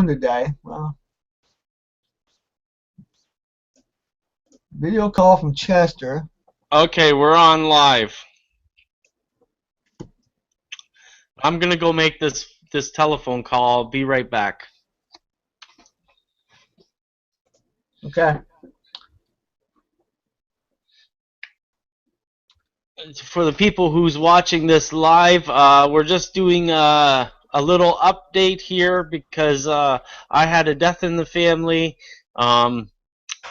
doing today? Well, video call from Chester. Okay, we're on live. I'm gonna go make this telephone call. I'll be right back. Okay. For the people who's watching this live, we're just doing a little update here because I had a death in the family. The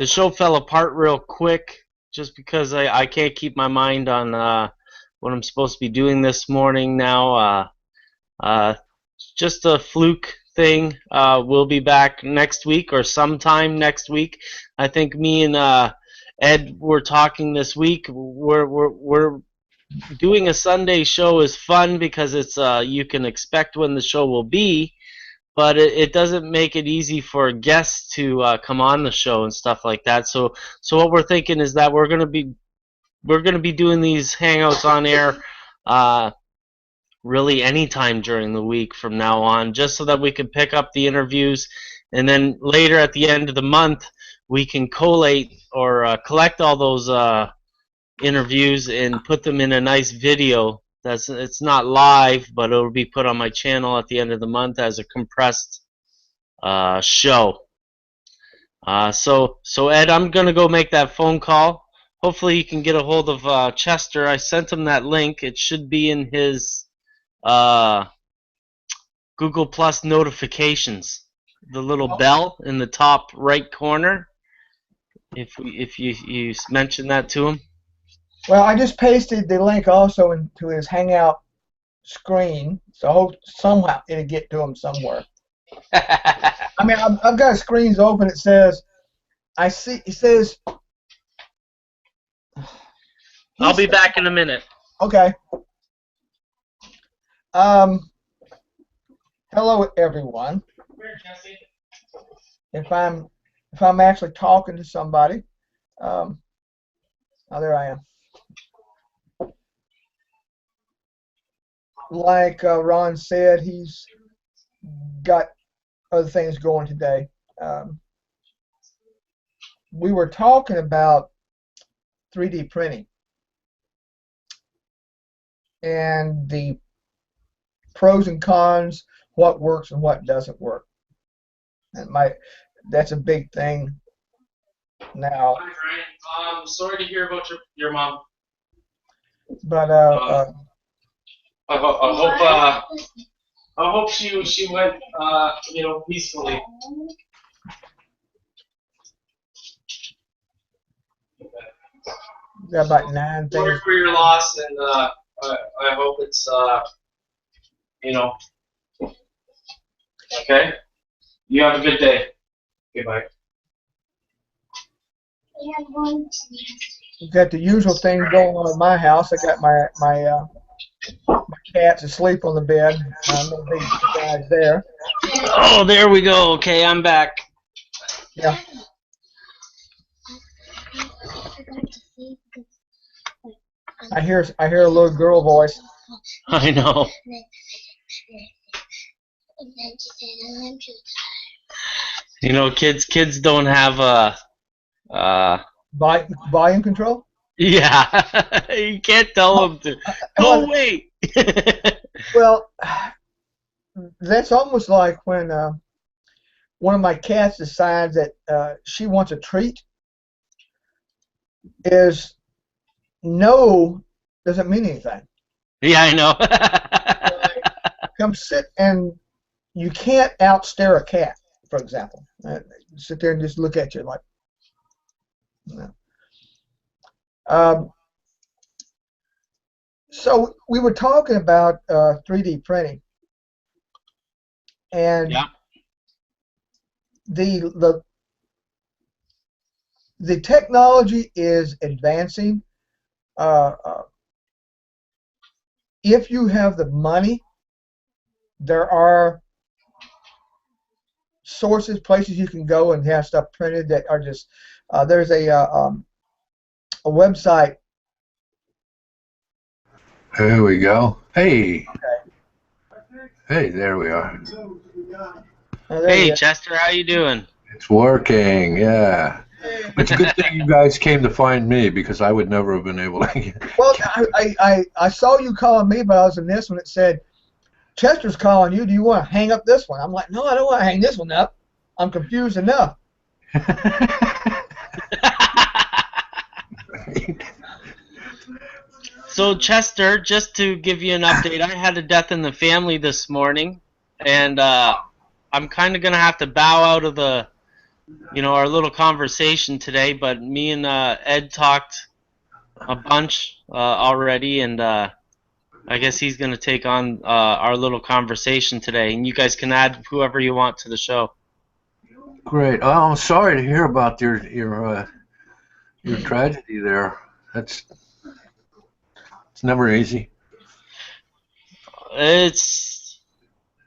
show fell apart real quick just because I can't keep my mind on what I'm supposed to be doing this morning now. Just a fluke thing. We'll be back next week or sometime next week. I think me and Ed were talking this week. We're doing a Sunday show is fun because it's you can expect when the show will be, but it doesn't make it easy for guests to come on the show and stuff like that. So what we're thinking is that we're gonna be doing these hangouts on air. Really anytime during the week from now on, just so that we can pick up the interviews, and then later at the end of the month we can collate or collect all those interviews and put them in a nice video. It's not live, but it'll be put on my channel at the end of the month as a compressed show. So Ed, I'm gonna go make that phone call. Hopefully you can get a hold of Chester. I sent him that link. It should be in his Google Plus notifications, the little bell in the top right corner. If you mention that to him. Well, I just pasted the link also into his Hangout screen, so I hope somehow it'll get to him somewhere. I mean, I've got screens open. It says, it says. I'll be back in a minute. Okay. Hello everyone. If I'm actually talking to somebody, oh, there I am. Like Ron said, he's got other things going today. We were talking about 3D printing and the pros and cons, what works and what doesn't work. And that's a big thing now. Hi, Brian. Sorry to hear about your mom. But I hope she went peacefully. got about 9 Sorry things. for your loss, and I hope it's okay. You have a good day. Goodbye. We've got the usual things going on in my house. I got my cats asleep on the bed. Maybe the guys there. Oh, there we go. Okay, I'm back. Yeah. I hear a little girl voice. I know. Kids don't have Volume control? Yeah, you can't tell them to go away. Well, that's almost like when one of my cats decides that she wants a treat. Is no doesn't mean anything. Yeah, I know. Come sit, and you can't outstare a cat, for example. Sit there and just look at you like, no. So we were talking about 3D printing, and yeah. The technology is advancing. If you have the money, there are sources, places you can go and have stuff printed that are just. There's a website. There we go. Hey. Okay. Hey, there we are. Oh, there Hey, you Chester, how you doing? It's working, yeah. It's a good thing you guys came to find me because I would never have been able to Well, get. I saw you calling me, but I was in this one. It said, Chester's calling you. Do you want to hang up this one? I'm like, no, I don't want to hang this one up. I'm confused enough. So, Chester, just to give you an update, I had a death in the family this morning, and I'm kind of gonna have to bow out of the, our little conversation today. But me and Ed talked a bunch already, and I guess he's gonna take on our little conversation today, and you guys can add whoever you want to the show. Great. Oh, I'm sorry to hear about your tragedy there. That's it's never easy. It's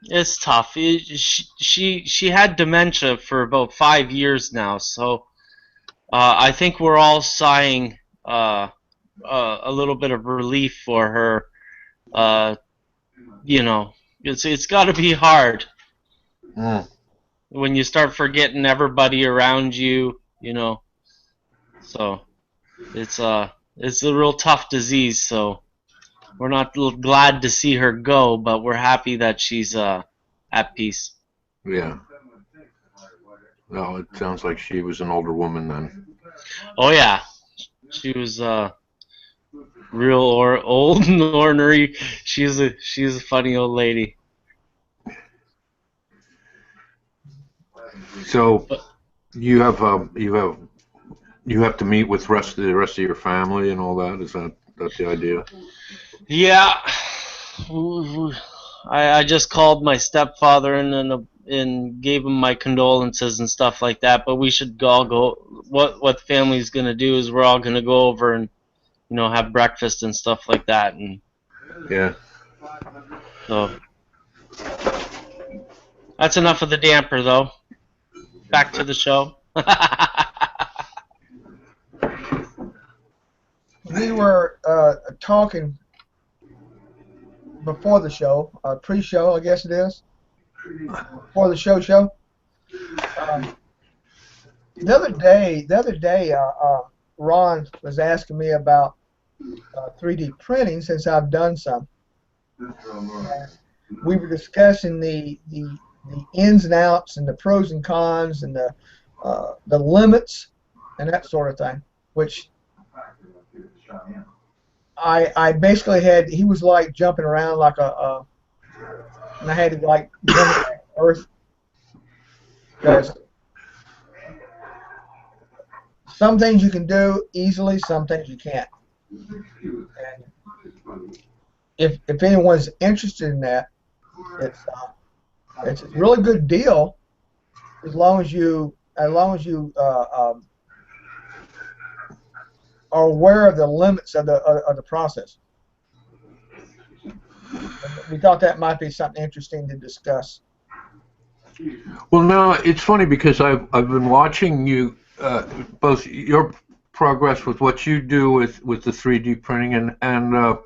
it's tough. She had dementia for about 5 years now, so I think we're all sighing a little bit of relief for her. Uh, it's got to be hard Mm. when you start forgetting everybody around you. So it's a real tough disease. So we're not glad to see her go, but we're happy that she's at peace. Yeah. No, it sounds like she was an older woman then. Oh yeah, she was real or old and ornery. She's a funny old lady. So But you have to meet with the rest of your family and all that. Is that the idea? yeah, I just called my stepfather and gave him my condolences and stuff like that. But we should all go. What the family's gonna do is we're all gonna go over and have breakfast and stuff like that. And Yeah. so that's enough of the damper, though. Back to the show. We were talking before the show, pre-show, I guess it is, before the show. The other day, Ron was asking me about 3D printing since I've done some. And we were discussing the ins and outs and the pros and cons and the limits and that sort of thing, which I basically had. He was like jumping around like and I had to like bring it back to earth because some things you can do easily, some things you can't. And if anyone's interested in that, it's a really good deal as long as you are aware of the limits of the process. We thought that might be something interesting to discuss. Well, no, it's funny because I've been watching you both your progress with what you do with the 3D printing and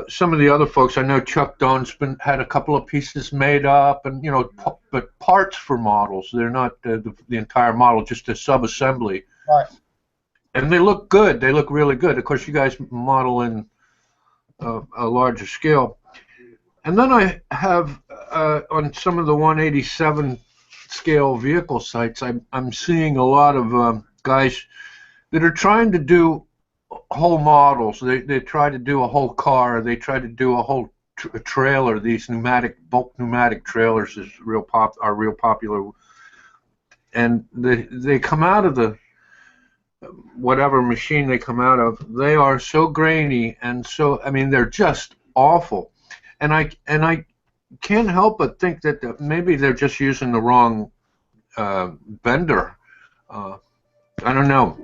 some of the other folks. I know Chuck Doan's had a couple of pieces made up, and but parts for models. They're not the entire model, just a sub-assembly. Right. And they look good. They look really good. Of course, you guys model in a larger scale. And then I have on some of the 187 scale vehicle sites, I'm seeing a lot of guys that are trying to do whole models. They try to do a whole car. They try to do a whole trailer. These bulk pneumatic trailers are real popular. And they come out of the whatever machine they come out of, they are so grainy and so, I mean, they're just awful. And I can't help but think that maybe they're just using the wrong bender. I don't know.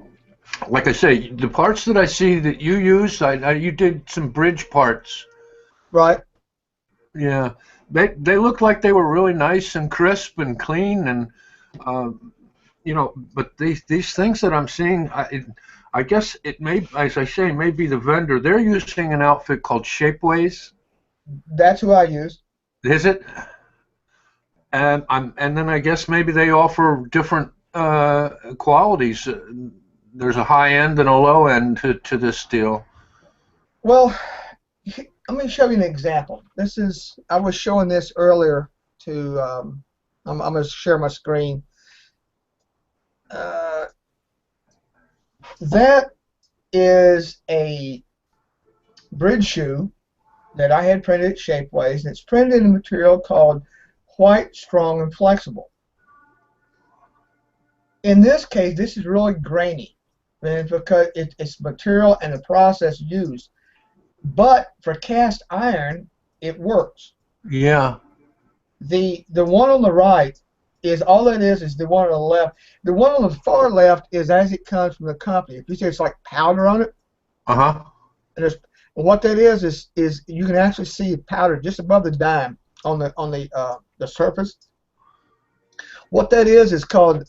Like I say, the parts that I see that you use, you did some bridge parts. Right. Yeah, they looked like they were really nice and crisp and clean, and but these things that I'm seeing, I guess it may, as I say, may be the vendor. They're using an outfit called Shapeways. That's who I use. Is it? And then I guess maybe they offer different qualities. There's a high end and a low end to this steel. Well, let me show you an example. I was showing this earlier to. I'm going to share my screen. That is a bridge shoe that I had printed at Shapeways, and it's printed in a material called white, strong, and flexible. In this case, this is really grainy, and it's because it's material and the process used. But for cast iron, it works. Yeah. The one on the right is all that is the one on the left. The one on the far left is as it comes from the company. If you see it's like powder on it. Uh-huh. And what that is you can actually see powder just above the dime on the surface. What that is called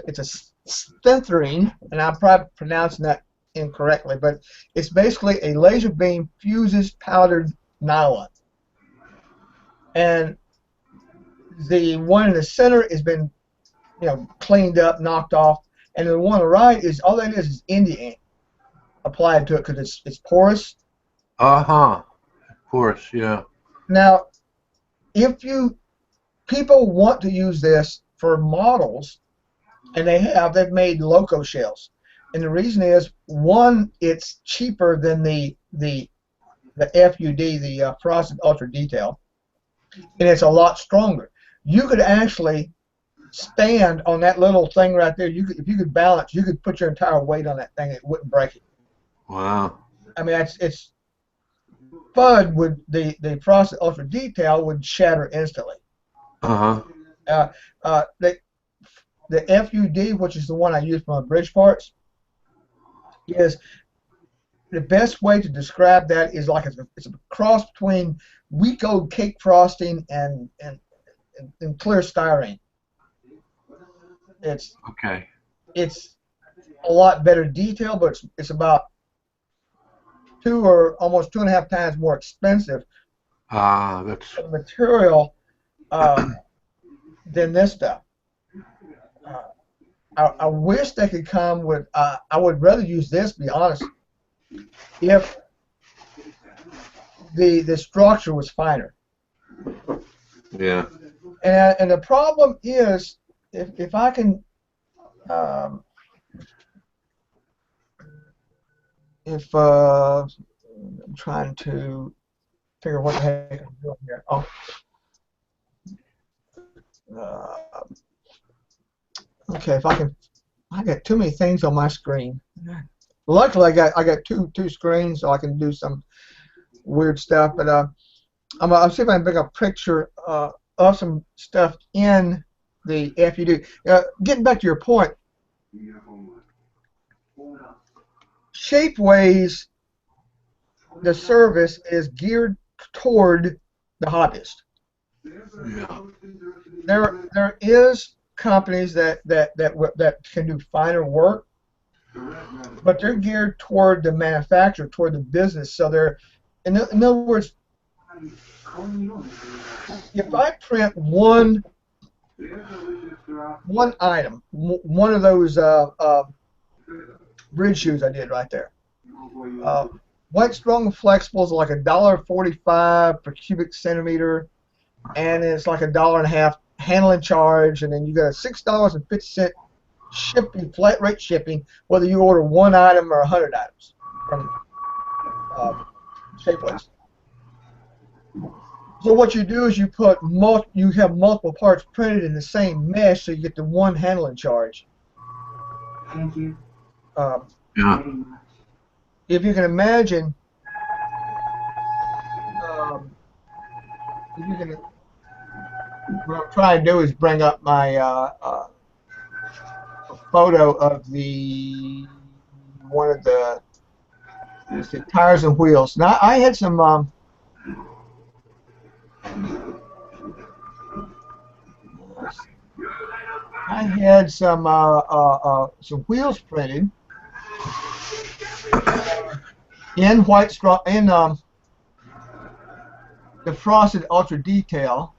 it's a stentherine, and I'm probably pronouncing that incorrectly, but it's basically a laser beam fuses powdered nylon. And the one in the center has been, cleaned up, knocked off, and the one on the right is all that is India ink applied to it because it's porous. Uh-huh. Porous, yeah. Now, if people want to use this for models, and they've made loco shells, and the reason is, one, it's cheaper than the FUD, the frosted ultra detail, and it's a lot stronger. You could actually stand on that little thing right there. If you could balance, you could put your entire weight on that thing. It wouldn't break it. Wow. I mean, it's FUD would the frosted ultra detail would shatter instantly. Uh-huh. The FUD, which is the one I use for my bridge parts, is the best way to describe that is like it's a cross between week old cake frosting and clear styrene. It's okay. It's a lot better detail, but it's about 2 or almost 2.5 times more expensive That's material than this stuff. I wish they could come with. I would rather use this, to be honest, if the structure was finer. Yeah. And the problem is, if I can, I'm trying to figure what the heck I'm doing here. Oh. Okay, if I can, I got too many things on my screen. Luckily, I got two screens, so I can do some weird stuff. But I'll see if I can make a picture of some stuff in the FUD. Getting back to your point, Shapeways, the service is geared toward the hobbyist. Yeah. There is companies that can do finer work, but they're geared toward the manufacturer, toward the business. So they're, in other words, if I print one item, one of those bridge shoes I did right there, white, strong, and flexible is like $1.45 per cubic centimeter, and it's like $1.50 handling charge, and then you got a $6.50 shipping, flat rate shipping, whether you order one item or 100 items from Shapeways. So what you do is you have multiple parts printed in the same mesh, so you get the one handling charge. Thank you. Yeah. If you can imagine, what I'm trying to do is bring up my a photo of one of the tires and wheels. Now I had some wheels printed in white straw in the frosted ultra detail.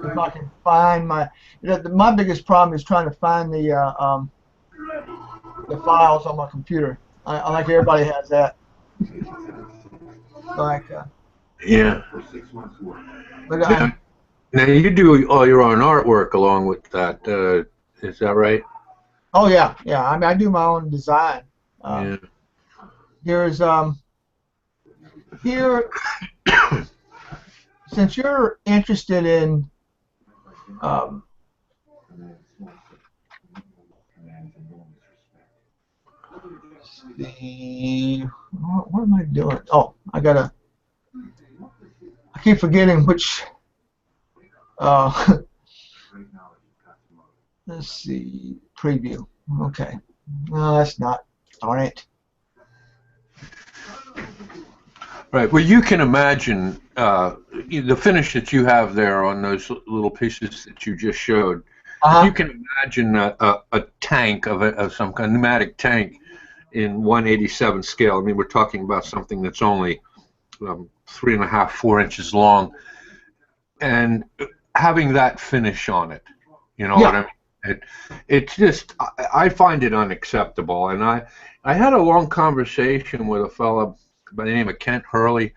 if I can find my. My biggest problem is trying to find the files on my computer. I like everybody has that. Like, Yeah. but Now, now you do all your own artwork along with that. Is that right? oh yeah, yeah. I mean, I do my own design. Yeah. Here's here since you're interested in um, what am I doing? Oh, I keep forgetting which. Uh, let's see, preview. Okay, no, that's not. Darn it. Right. Well, you can imagine the finish that you have there on those little pieces that you just showed. If you can imagine a tank of some kind of pneumatic tank in 187 scale. I mean, we're talking about something that's only 3.5, 4 inches long, and having that finish on it. You know what I mean? It's just I find it unacceptable, and I had a long conversation with a fellow by the name of Kent Hurley,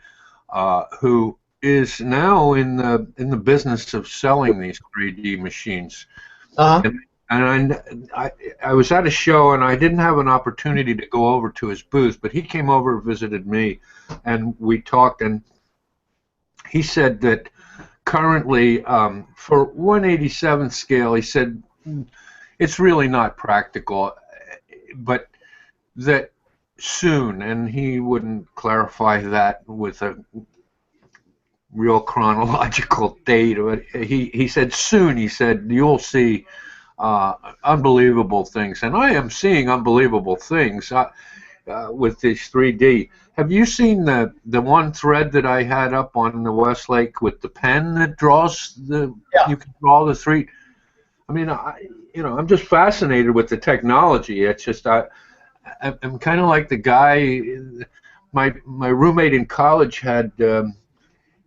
who is now in the business of selling these 3D machines. And I was at a show, and I didn't have an opportunity to go over to his booth, but he came over and visited me, and we talked, and he said that currently, for 187 scale, he said it's really not practical, but that soon, and he wouldn't clarify that with a real chronological date, but he said soon, he said you'll see unbelievable things, and I am seeing unbelievable things with this 3D. Have you seen the one thread that I had up on the Westlake with the pen that draws you can draw the three? I mean, I'm just fascinated with the technology. It's just I'm kind of like the guy. My roommate in college had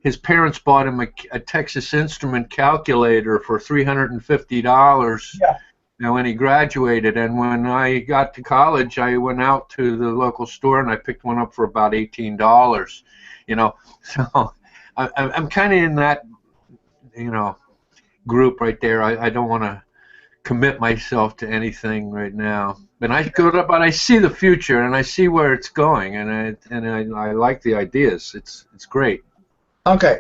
his parents bought him a Texas Instrument calculator for $350. Yeah. Now, when he graduated, and when I got to college, I went out to the local store and I picked one up for about $18. You know, so I'm kind of in that group right there. I don't want to commit myself to anything right now. But I see the future and I see where it's going, and I like the ideas. It's great. Okay,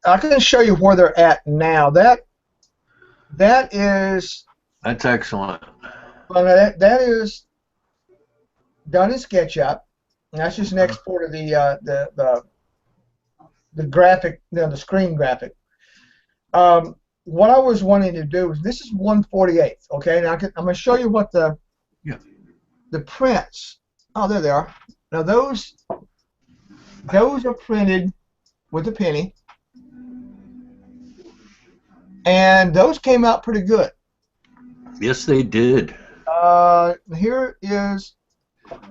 I can show you where they're at now. That's excellent. well, that is done in SketchUp, and that's just an export of the graphic, the screen graphic. What I was wanting to do is this is 1/48. Okay, now I'm going to show you what the prints. Oh, there they are. Now those are printed with a penny, and those came out pretty good. Yes, they did.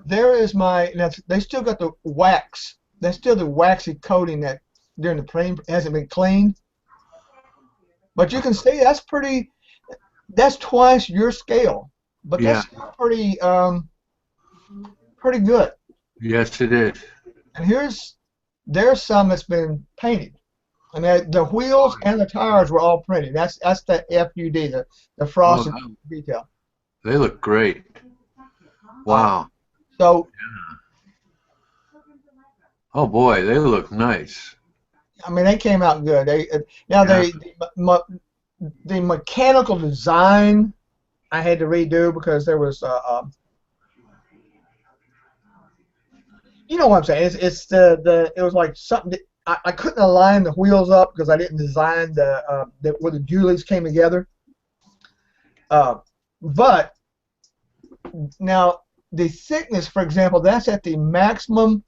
There is my. They still got the wax. That's still the waxy coating that during the printing hasn't been cleaned. But you can see that's pretty. That's twice your scale, but that's still pretty good. Yes, it is. And there's some that's been painted. And the wheels and the tires were all printed. That's the FUD, the frosted detail. They look great. Wow. So. Oh boy, they look nice. I mean, they came out good. The mechanical design I had to redo because there was you know what I'm saying? It's it was like something that I couldn't align the wheels up because I didn't design where the Julies came together. But now the thickness, for example, that's at the maximum.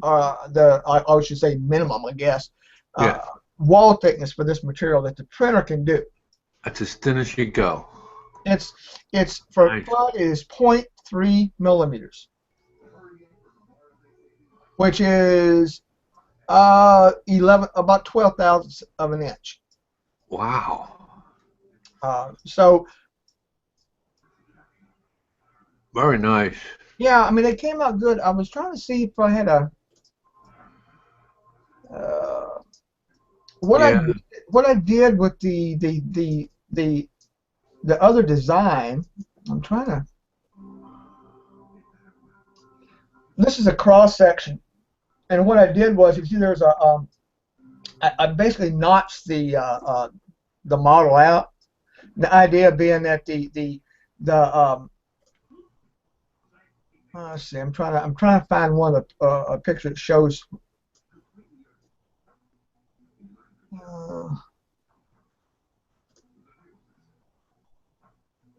I should say minimum, I guess. Wall thickness for this material that the printer can do. That's as thin as you go. It's for nice. It is 0.3 millimeters, which is about 12 thousandths of an inch. Wow. So Very nice. yeah, I mean they came out good. I was trying to see if I had a uh, what I Yeah. did, what I did with the other design. I'm trying to. This is a cross section, and what I did was, you see, there's a I basically notched the model out. The idea being that the let's see, I'm trying to find one a picture that shows.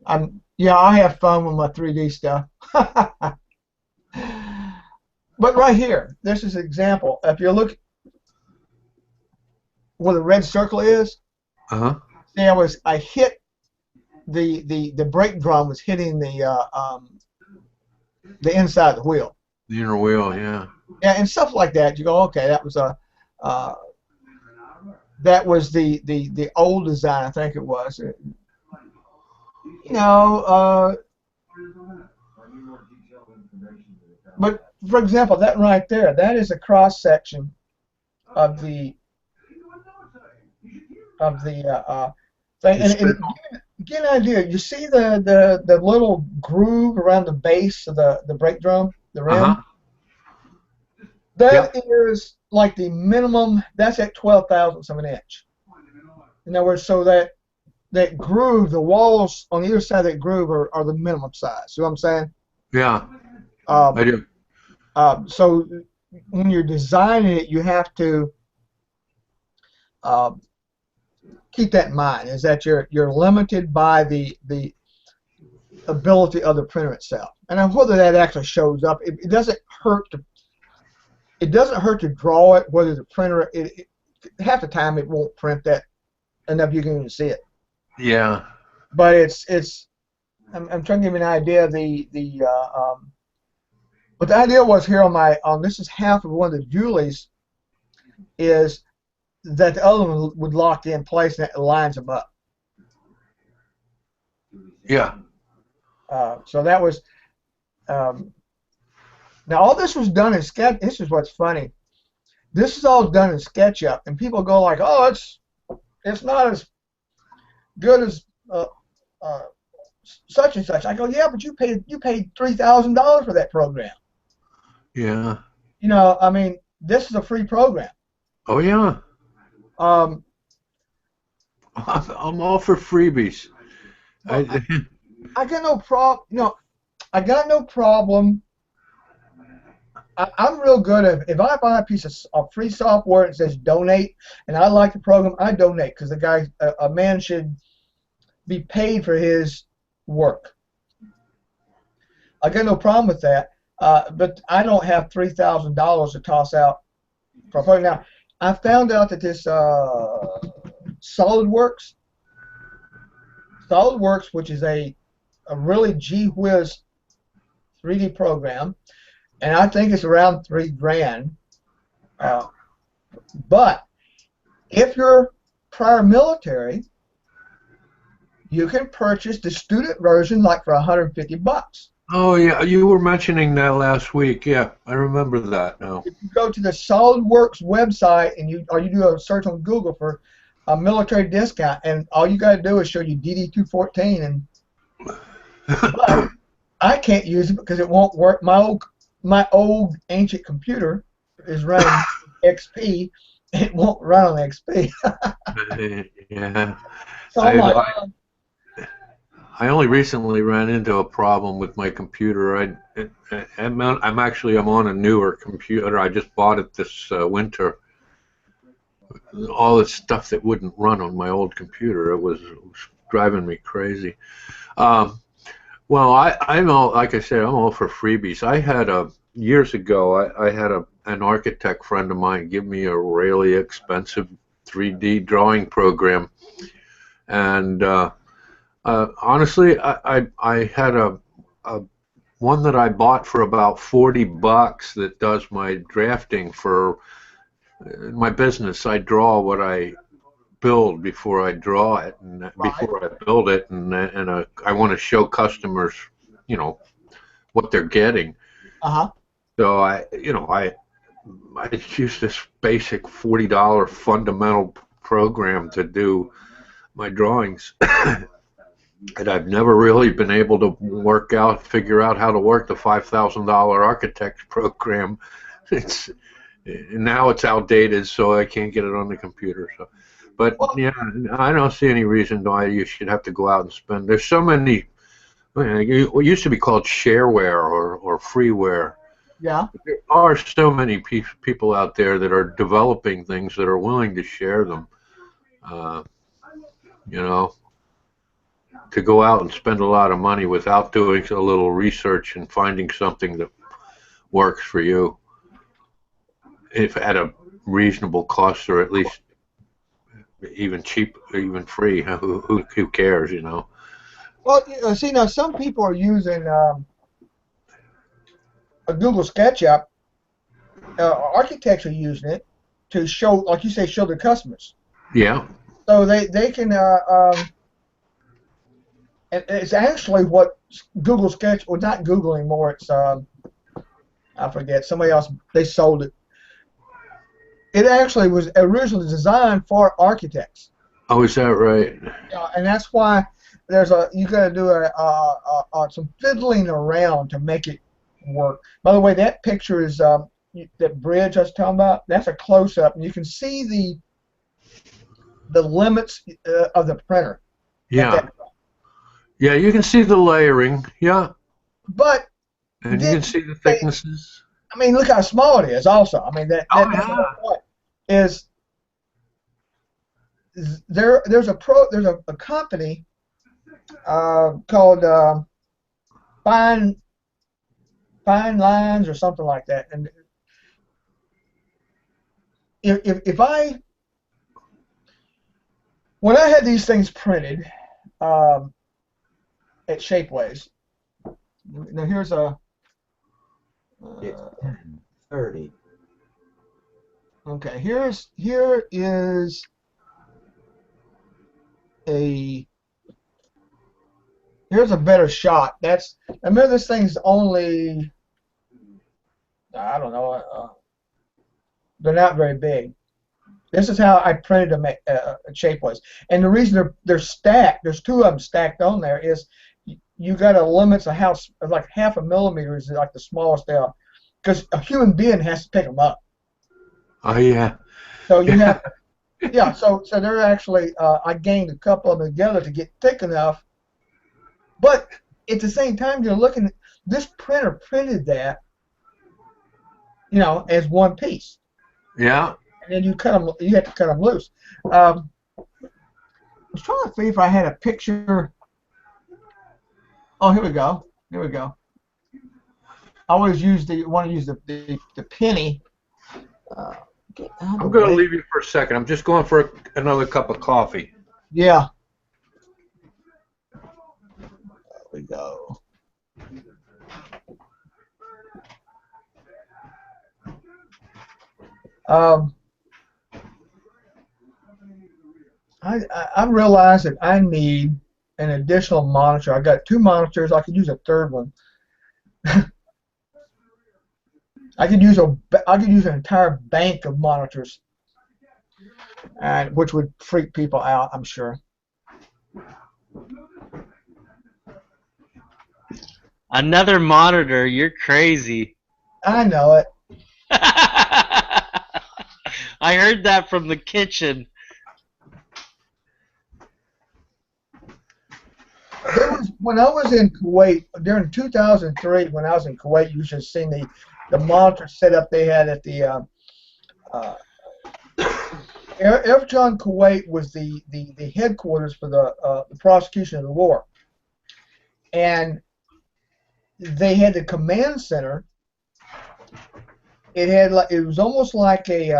Uh, yeah, I have fun with my 3D stuff. But right here, this is an example. If you look where the red circle is, see, I hit the brake drum was hitting the inside of the wheel. The inner wheel, yeah. Yeah, and stuff like that. You go, okay, that was the old design, I think it was. You know, but for example, that right there, that is a cross section of the thing, and get an idea. You see the little groove around the base of the brake drum, the rim. That is like the minimum. That's at 12 thousandths of an inch. In other words, so that groove, the walls on either side of that groove are the minimum size. See what I'm saying? Yeah, I do. So when you're designing it, you have to keep that in mind. Is that you're limited by the ability of the printer itself, and whether that actually shows up, it doesn't hurt to. It doesn't hurt to draw it. Whether the printer, half the time it won't print that enough you can even see it. Yeah. But I'm trying to give you an idea. But the idea was here on this is half of one of the Julies, is that the other one would lock in place and it lines them up. Yeah. So that was. Now all this was done in Sketch. This is what's funny. This is all done in SketchUp, and people go like, "Oh, it's not as good as such and such." I go, "Yeah, but you paid $3,000 for that program." Yeah. You know, I mean, this is a free program. Oh yeah. I'm all for freebies. Well, I got no problem. I got no problem. I'm real good if I buy a piece of free software and it says donate, and I like the program, I donate, because a man should be paid for his work. I got no problem with that, but I don't have $3,000 to toss out for a program. Now, I found out that this SolidWorks, which is a really gee whiz 3D program, and I think it's around $3,000. But if you're prior military, you can purchase the student version like for $150. Oh yeah, you were mentioning that last week. Yeah, I remember that now. If you go to the SolidWorks website and you do a search on Google for a military discount, and all you got to do is show you DD214, and but I can't use it because it won't work. My old ancient computer is running XP. It won't run on XP. Yeah. So I'm like, I only recently ran into a problem with my computer. I'm on a newer computer. I just bought it this winter. All the stuff that wouldn't run on my old computer, it was driving me crazy. Well, I'm all, like I said, I'm all for freebies. I had years ago, I had an architect friend of mine give me a really expensive 3D drawing program, and honestly, I had a one that I bought for about $40 that does my drafting for my business. I draw what I build before I draw it, and Right. before I build it, and I want to show customers, what they're getting. Uh-huh. So I use this basic $40 fundamental program to do my drawings, and I've never really been able to figure out how to work the $5,000 architect's program. Now it's outdated, so I can't get it on the computer. So, but yeah, I don't see any reason why you should have to go out and spend. There's so many. What used to be called shareware or freeware. Yeah. There are so many people out there that are developing things that are willing to share them. To go out and spend a lot of money without doing a little research and finding something that works for you, if at a reasonable cost, or at least even cheap, even free. Who cares, Well, see, now some people are using a Google SketchUp. Architects are using it to show, like you say, show their customers. Yeah. So they can. It's actually what Google Sketch, well, not Google anymore. It's I forget. Somebody else. They sold it. It actually was originally designed for architects. Oh, is that right? And that's why you got to do some fiddling around to make it work. By the way, that picture is that bridge I was talking about. That's a close up, and you can see the limits of the printer. Yeah. Yeah, you can see the layering. Yeah. But and you can see the thicknesses. I mean, look how small it is. Also, I mean that's the point. There's a company called Fine Lines or something like that, and when I had these things printed at Shapeways, now here's a it's 30. Okay, here is here's a better shot. I remember this thing's only, I don't know, they're not very big. This is how I printed them at Shapeways. And the reason they're stacked, there's two of them stacked on there, is you got to limit the house, like 0.5 millimeter is like the smallest they are, because a human being has to pick them up. Oh yeah. So you have, yeah. So they're actually, I gained a couple of them together to get thick enough. But at the same time, you're looking at this printer printed that, as one piece. Yeah. And then you have to cut them loose. I was trying to see if I had a picture. Oh, here we go. Here we go. I always want to use the penny. I'm going to leave you for a second. I'm just going for another cup of coffee. Yeah. There we go. I realized that I need an additional monitor. I got 2 monitors. I could use a third one. I could use an entire bank of monitors, which would freak people out, I'm sure. Another monitor? You're crazy. I know it. I heard that from the kitchen. When I was in Kuwait, during 2003, when I was in Kuwait, you should have seen the monitor setup they had at the Airtron Kuwait was the headquarters for the prosecution of the war, and they had the command center. It was almost like a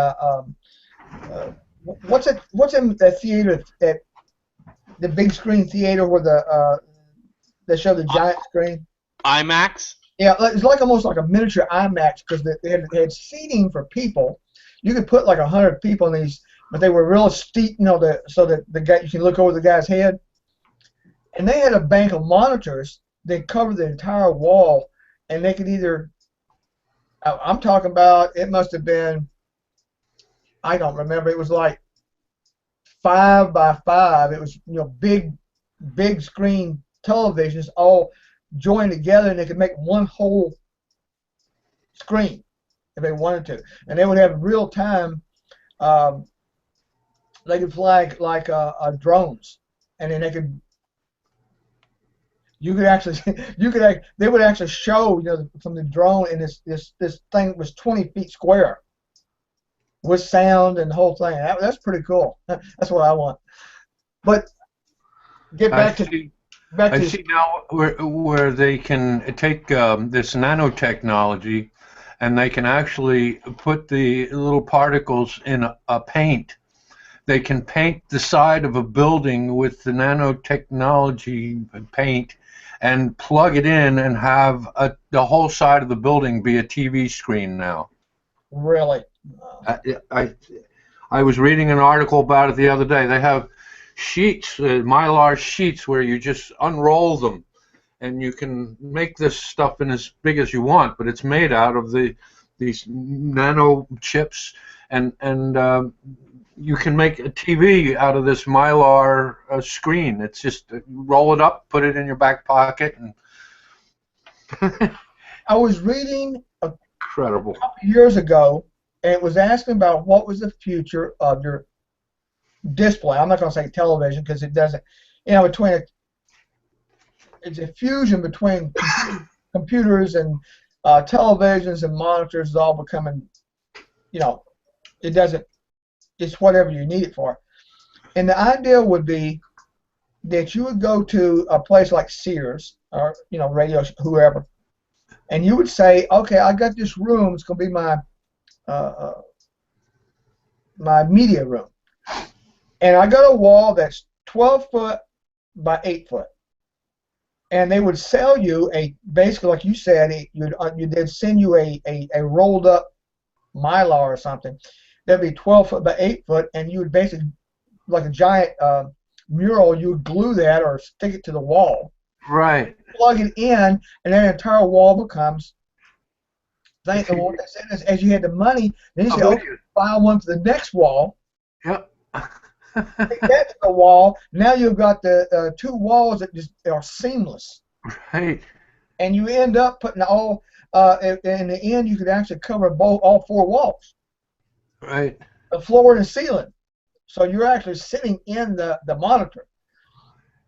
what's in the theater, at the big screen theater where they show the giant screen. IMAX. Yeah, it's like almost like a miniature IMAX, because they had seating for people. You could put like 100 people in but they were real steep, so that the guy you can look over the guy's head. And they had a bank of monitors that covered the entire wall, and they could either. I'm talking about it must have been. I don't remember. It was like 5 by 5. It was big screen televisions all joined together, and they could make one whole screen if they wanted to, and they would have real time. Um, they could fly like drones, and then you could actually they would actually show from the drone, and this thing was 20 feet square with sound and the whole thing. That's pretty cool. That's what I want. But get I back to see. back I to see now where they can take this nanotechnology, and they can actually put the little particles in a paint. They can paint the side of a building with the nanotechnology paint and plug it in and have the whole side of the building be a TV screen now. really. I was reading an article about it the other day. They have sheets, mylar sheets, where you just unroll them, and you can make this stuff in as big as you want, but it's made out of these nano chips, and you can make a TV out of this mylar screen. It's just roll it up, put it in your back pocket, and I was reading incredible. couple years ago, and it was asking about what was the future of your display. I'm not going to say television because it doesn't, it's a fusion between computers and televisions and monitors is all becoming, it doesn't, it's whatever you need it for. And the idea would be that you would go to a place like Sears or, radio, whoever, and you would say, okay, I got this room. It's going to be my media room. And I got a wall that's 12 foot by 8 foot. And they would sell you basically like you said, they'd send you a rolled up mylar or something. That'd be 12 foot by 8 foot, and you would basically, like a giant mural, you would glue that or stick it to the wall. Right. Plug it in, and that entire wall becomes. As you had the money, then you say, okay, buy one for the next wall. Yep. Take that to the wall. Now you've got the two walls that just are seamless. Right. And you end up putting all. In the end, you could actually cover all 4 walls. Right. The floor and the ceiling. So you're actually sitting in the monitor.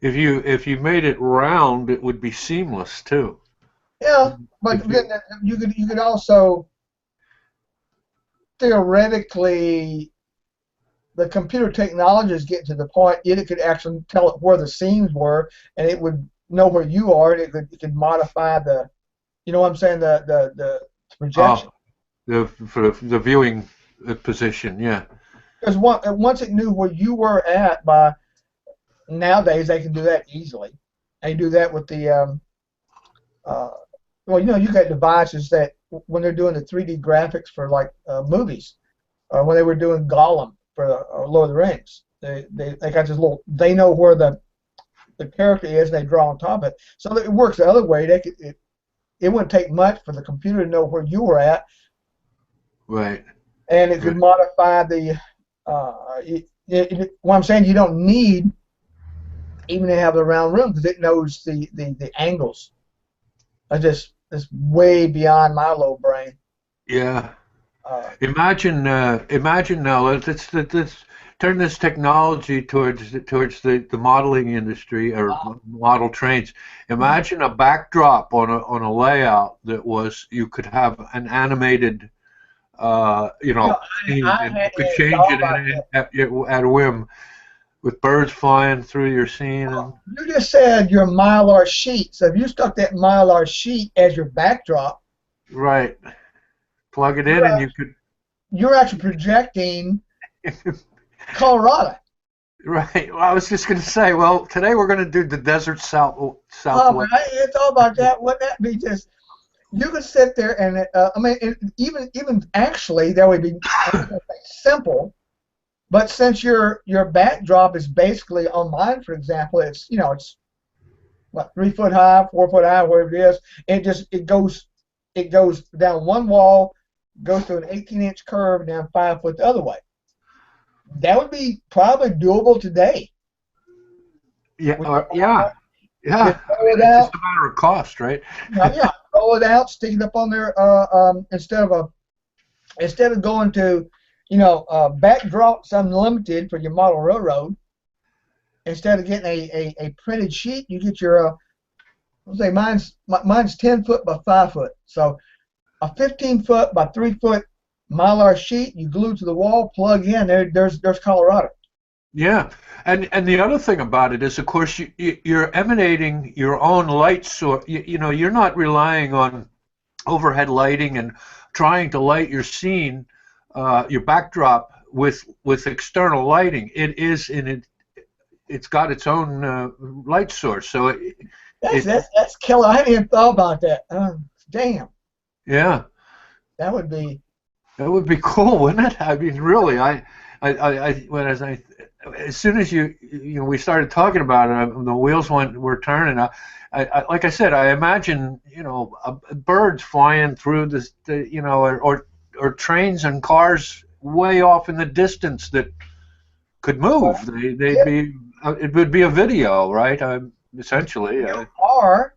If you made it round, it would be seamless too. Yeah, but then you could also theoretically, the computer technology is getting to the point it could actually tell it where the seams were, and it would know where you are, and it could modify the, you know what I'm saying, the projection. For the viewing position, yeah. Because once it knew where you were at, by nowadays they can do that easily. They do that with the you got devices that when they're doing the 3D graphics for like movies, or when they were doing Gollum for Lord of the Rings, they got this little. They know where the character is, and they draw on top of it. So it works the other way. It wouldn't take much for the computer to know where you were at. Right. And it could modify the. What I'm saying, you don't need even to have the round room because it knows the angles. It's way beyond my low brain. Yeah. Imagine now. Let's turn this technology towards the modeling industry or model trains. Imagine a backdrop on a layout that was, you could have an animated, you could change it at a whim, with birds flying through your scene. You just said your mylar sheet. So if you stuck that mylar sheet as your backdrop, right, plug it in, and you could. You're actually projecting Colorado. Right. Well, I was just going to say. Well, today we're going to do the desert southwest. Oh, it's all about that. Wouldn't that be just? You could sit there and even actually that would be simple. But since your backdrop is basically on mine, for example, it's what 3 foot high, 4 foot high, whatever it is. It goes down one wall, goes through an 18-inch curve, and down 5 foot the other way. That would be probably doable today. Yeah, With yeah, just yeah. roll it It's out. just a matter of cost, right? Yeah, roll it out, stick it up on there. Instead of going to, backdrops unlimited for your model railroad. Instead of getting a printed sheet, you get your let's say mine's 10 foot by 5 foot. So a 15 foot by 3 foot Mylar sheet you glue to the wall, plug in. There's Colorado. Yeah, and the other thing about it is, of course, you're emanating your own light source. You're not relying on overhead lighting and trying to light your scene, your backdrop with external lighting. It's got its own light source. So That's killer. I hadn't even thought about that. Damn, yeah, that would be. that would be cool, wouldn't it? I mean, really, as soon as we started talking about it, the wheels were turning. Like I said, I imagine birds flying through or trains and cars way off in the distance that could move. It would be a video, right? Essentially. Or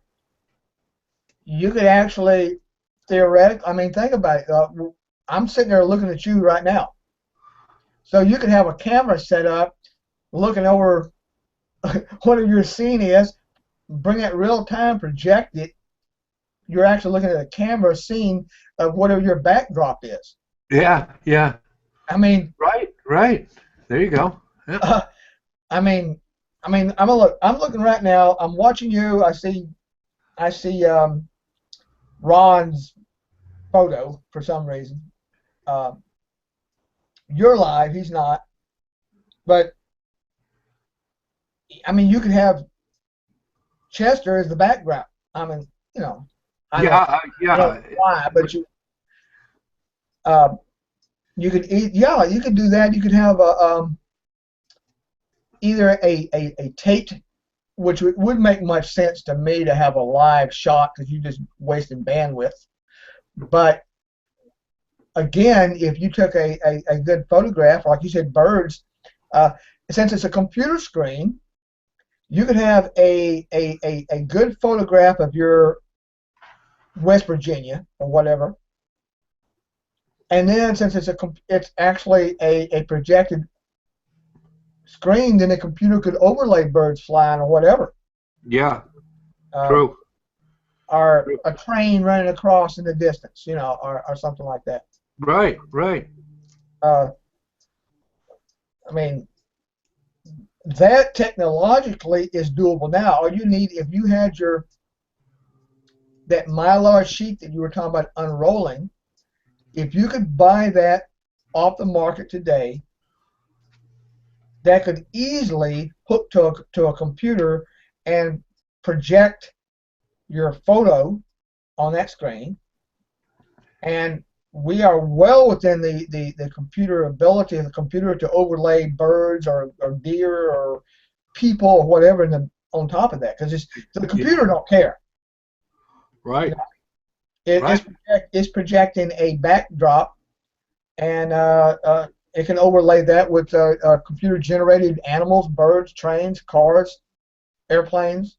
you could actually theoretically. I mean, think about it. I'm sitting there looking at you right now. So you could have a camera set up, looking over whatever your scene is, bring it real time, project it. You're actually looking at a camera scene of whatever your backdrop is. Yeah, yeah. I mean, Right. There you go. Yeah. I mean, I'm looking right now. I'm watching you. I see Ron's photo for some reason. You're live. He's not. But I mean, you could have Chester as the background. I mean, I don't know why, but you could do that. You could have either a taped, which would make much sense to me to have a live shot because you just wasting bandwidth. But again, if you took a good photograph, like you said, birds, since it's a computer screen, you could have a good photograph of your West Virginia or whatever, and then since it's actually a projected screen, then the computer could overlay birds flying or whatever. Yeah. True. Or a train running across in the distance, or something like that. Right. I mean, that technologically is doable now. All you need, if you had that Mylar sheet that you were talking about unrolling, if you could buy that off the market today, that could easily hook to a computer and project your photo on that screen, and we are well within the computer ability of the computer to overlay birds or deer or people or whatever on top of that, because the computer don't care. Right. It's projecting a backdrop, and it can overlay that with computer-generated animals, birds, trains, cars, airplanes.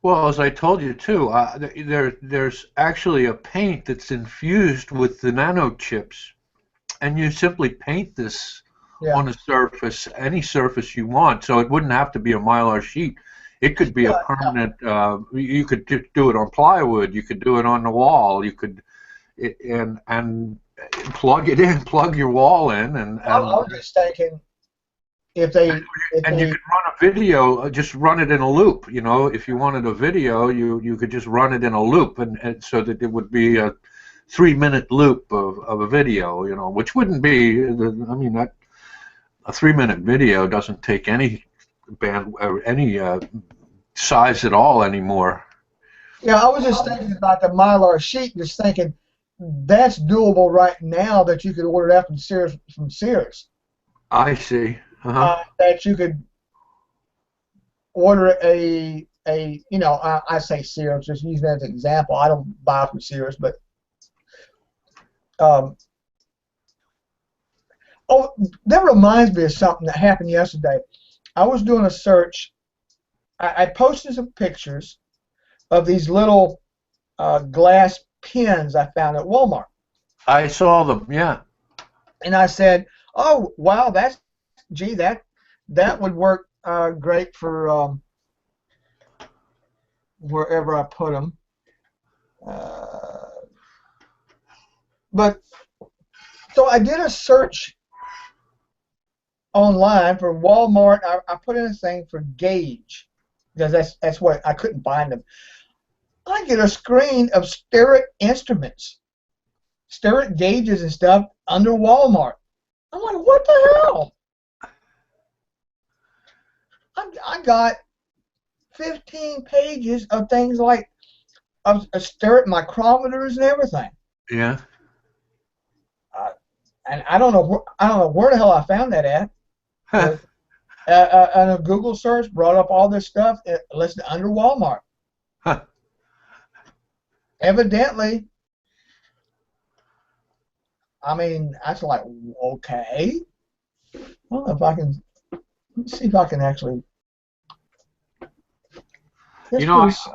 Well, as I told you too, there's actually a paint that's infused with the nanochips, and you simply paint this on a surface, any surface you want. So it wouldn't have to be a Mylar sheet. It could be a permanent. You could do it on plywood. You could do it on the wall. You could, and plug it in, plug your wall in, and I was just thinking, if they you could run a video, just run it in a loop. If you wanted a video, you could just run it in a loop, and so that it would be a 3-minute loop of a video. Which wouldn't be. I mean, that a 3-minute video doesn't take any band or any size at all anymore. Yeah, I was just thinking about the Mylar sheet, just thinking that's doable right now, that you could order that from Sears. I see. Uh-huh. that you could order you know, I say Sears, just using that as an example. I don't buy from Sears, but um, oh, that reminds me of something that happened yesterday. I was doing a search. I posted some pictures of these little glass pens I found at Walmart, I saw them. Yeah. and I said, "Oh, wow, that would work great for wherever I put them." Uh, but so I did a search online for Walmart. I put in a thing for gauge because that's what I couldn't find them. I get a screen of Starrett instruments, Starrett gauges and stuff under Walmart. I'm like, what the hell? I got 15 pages of things like of Starrett micrometers and everything. Yeah. And I don't know where the hell I found that at. But, and a Google search brought up all this stuff listed under Walmart. Evidently, I mean, I was like, okay. I don't know if I can. Let's see if I can actually. This You know, was.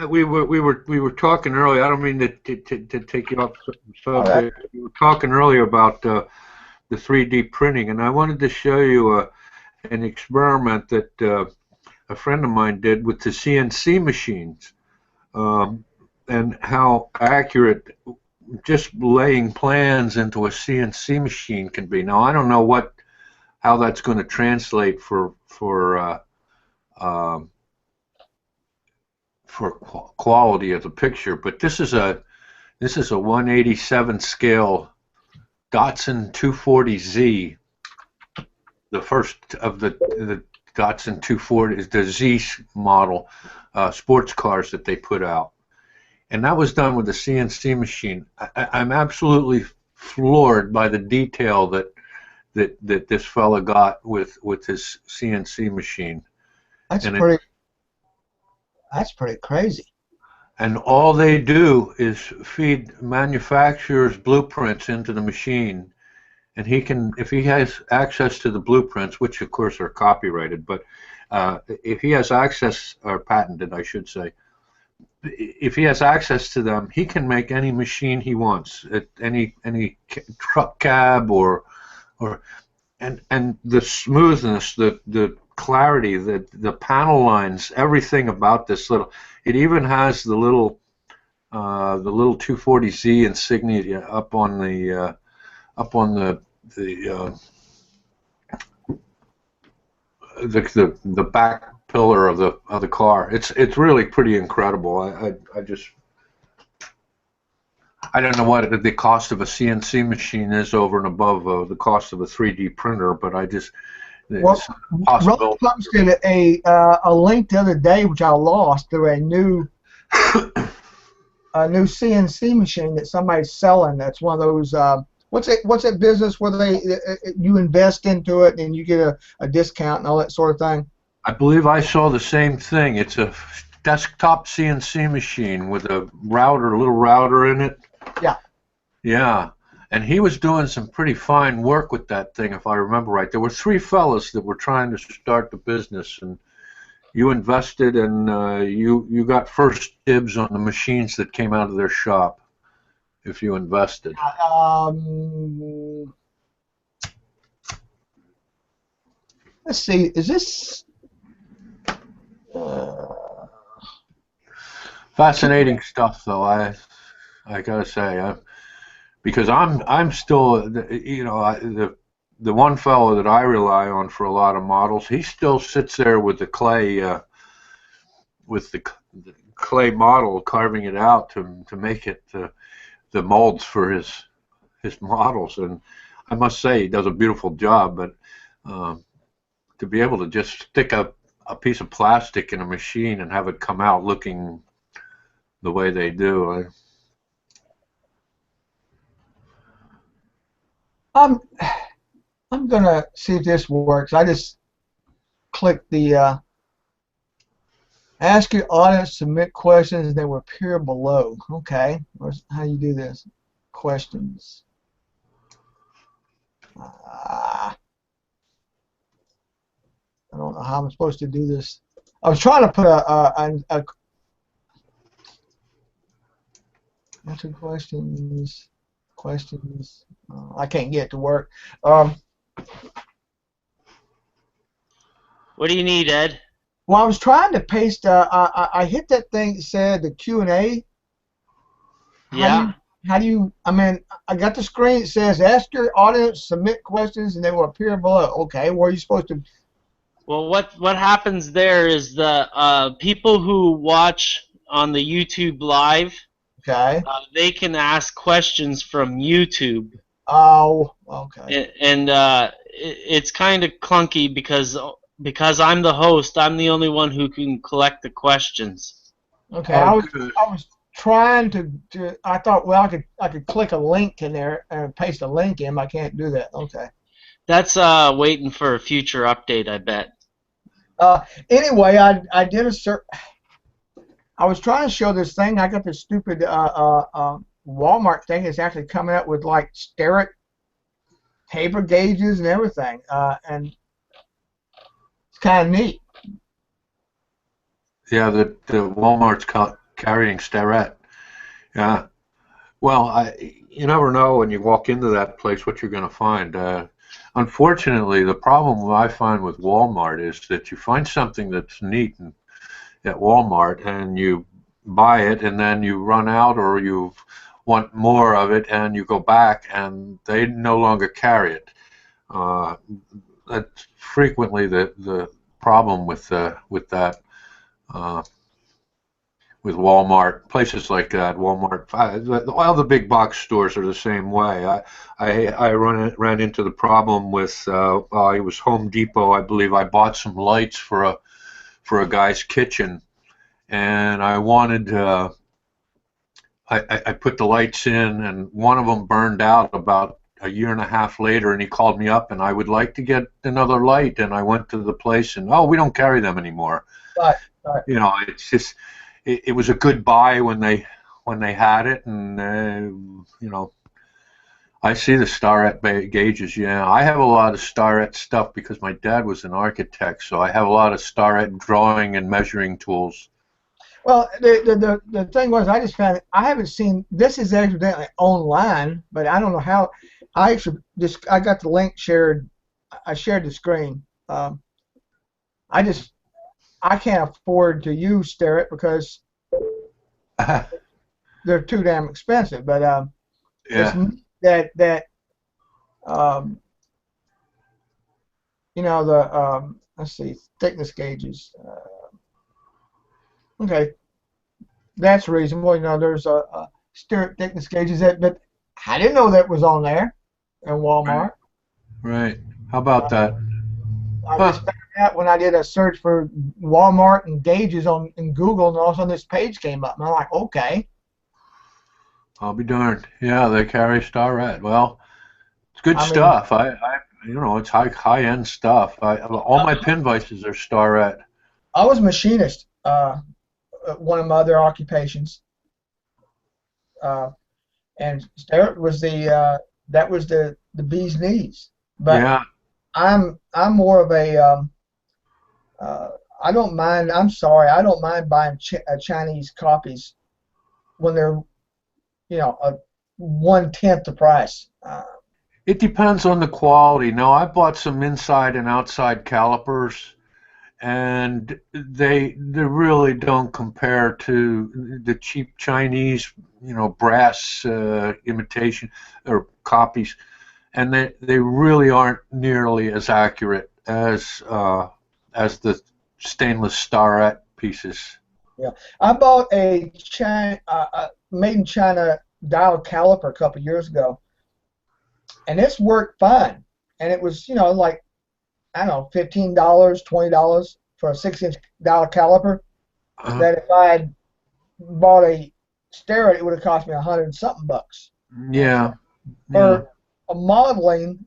we were talking earlier. I don't mean to take you off subject. Right. We were talking earlier about the 3D printing, and I wanted to show you an experiment that a friend of mine did with the CNC machines, and how accurate just laying plans into a CNC machine can be. Now, I don't know how that's going to translate for quality of the picture, but this is a 187 scale Datsun 240Z, the first of the Datsun 240 is the Z model sports cars that they put out, and that was done with a CNC machine. I'm absolutely floored by the detail that this fella got with his CNC machine. That's And pretty crazy. And all they do is feed manufacturers' blueprints into the machine, and he can, if he has access to the blueprints, which of course are copyrighted, but if he has access, or patented, I should say, if he has access to them, he can make any machine he wants, any truck cab or and the smoothness, the clarity, the panel lines, everything about this little. It even has the little 240Z insignia up on the the back pillar of the car. It's really pretty incredible. I don't know what the cost of a CNC machine is over and above the cost of a 3D printer, but Well, Rob posted a link the other day, which I lost, to a new CNC machine that somebody's selling. That's one of those. What's that business where you invest into it and you get a discount and all that sort of thing? I believe I saw the same thing. It's a desktop CNC machine with a little router in it. Yeah. Yeah. And he was doing some pretty fine work with that thing, if I remember right. There were 3 fellas that were trying to start the business, and you invested, and you got first dibs on the machines that came out of their shop if you invested. Let's see. Is this? Fascinating stuff, though. I gotta say, because I'm still, the one fellow that I rely on for a lot of models, he still sits there with the clay model, carving it out to make it the molds for his models, and I must say he does a beautiful job. But to be able to just stick a piece of plastic in a machine and have it come out looking the way they do. I'm gonna see if this works. I just clicked the ask your audience to submit questions and they will appear below. Okay, how do you do this? Questions. I don't know how I'm supposed to do this. I was trying to put a answer questions. I can't get it to work. What do you need, Ed? Well, I was trying to paste. I hit that thing that said the Q&A. Yeah. How do you? I mean, I got the screen. It says ask your audience, submit questions, and they will appear below. Okay, where are you supposed to? Well, what happens there is the people who watch on the YouTube live, Okay. they can ask questions from YouTube, Oh, okay. and it's kind of clunky because I'm the host. I'm the only one who can collect the questions. Okay. Oh, I was good. I was trying to. I thought, well, I could click a link in there and paste a link in. But I can't do that. Okay. That's waiting for a future update, I bet. Anyway, I did a search. I was trying to show this thing. I got this stupid Walmart thing. It's actually coming up with like Starrett taper gauges and everything, and it's kind of neat. Yeah, the Walmart's carrying Starrett. Yeah. Well, you never know when you walk into that place what you're going to find. Unfortunately, the problem I find with Walmart is that you find something that's neat at Walmart and you buy it and then you run out or you want more of it and you go back and they no longer carry it. That's frequently the problem with that. With Walmart, places like that, Walmart, all the big box stores are the same way. I ran into the problem with it was Home Depot, I believe. I bought some lights for a guy's kitchen, and I wanted I put the lights in, and one of them burned out about a year and a half later, and he called me up, and I would like to get another light, and I went to the place, and we don't carry them anymore. Right, right. You know, it's just. It was a good buy when they had it, and you know, I see the Starrett gauges. Yeah, I have a lot of Starrett stuff because my dad was an architect, so I have a lot of Starrett drawing and measuring tools. Well, the thing was, I just found I haven't seen this is evidently online, but I don't know how. I actually I got the link shared. I shared the screen. I can't afford to use Starrett because they're too damn expensive. But Yeah. it's that you know the let's see, thickness gauges. Okay, that's reasonable. You know, there's a Starrett thickness gauges but I didn't know that was on there in Walmart. Right. How about that? I just found out when I did a search for Walmart and gauges in Google, and all of a sudden this page came up, and I'm like, okay. I'll be darned. Yeah, they carry Starrett. Well, it's good I mean, stuff. You know, it's high end stuff. All my pin vices are Starrett. I was a machinist, one of my other occupations, and Starrett was that was the bee's knees. But Yeah. I'm more of a I don't mind. I'm sorry, I don't mind buying Chinese copies when they're 1/10 the price. It depends on the quality. Now, I bought some inside and outside calipers, and they really don't compare to the cheap Chinese, brass imitation or copies, and they really aren't nearly as accurate as the stainless Starrett pieces. Yeah, I bought a made in China dial caliper a couple years ago, and it's worked fine. And it was, like I don't know, $15, $20 for a 6-inch dial caliper. That if I had bought a Starrett, it would have cost me $100 and something bucks. Yeah. For a modeling,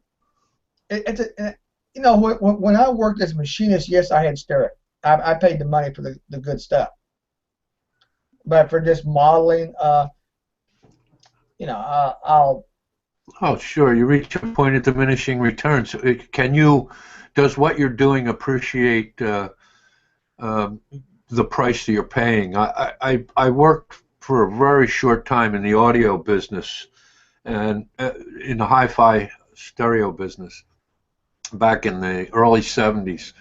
you know, when I worked as a machinist, yes, I had stereo. I paid the money for the good stuff. But for just modeling, you know, I'll. Oh, sure. You reach a point of diminishing returns. Does what you're doing appreciate um, the price that you're paying? I worked for a very short time in the audio business and in the hi-fi stereo business back in the early 70s.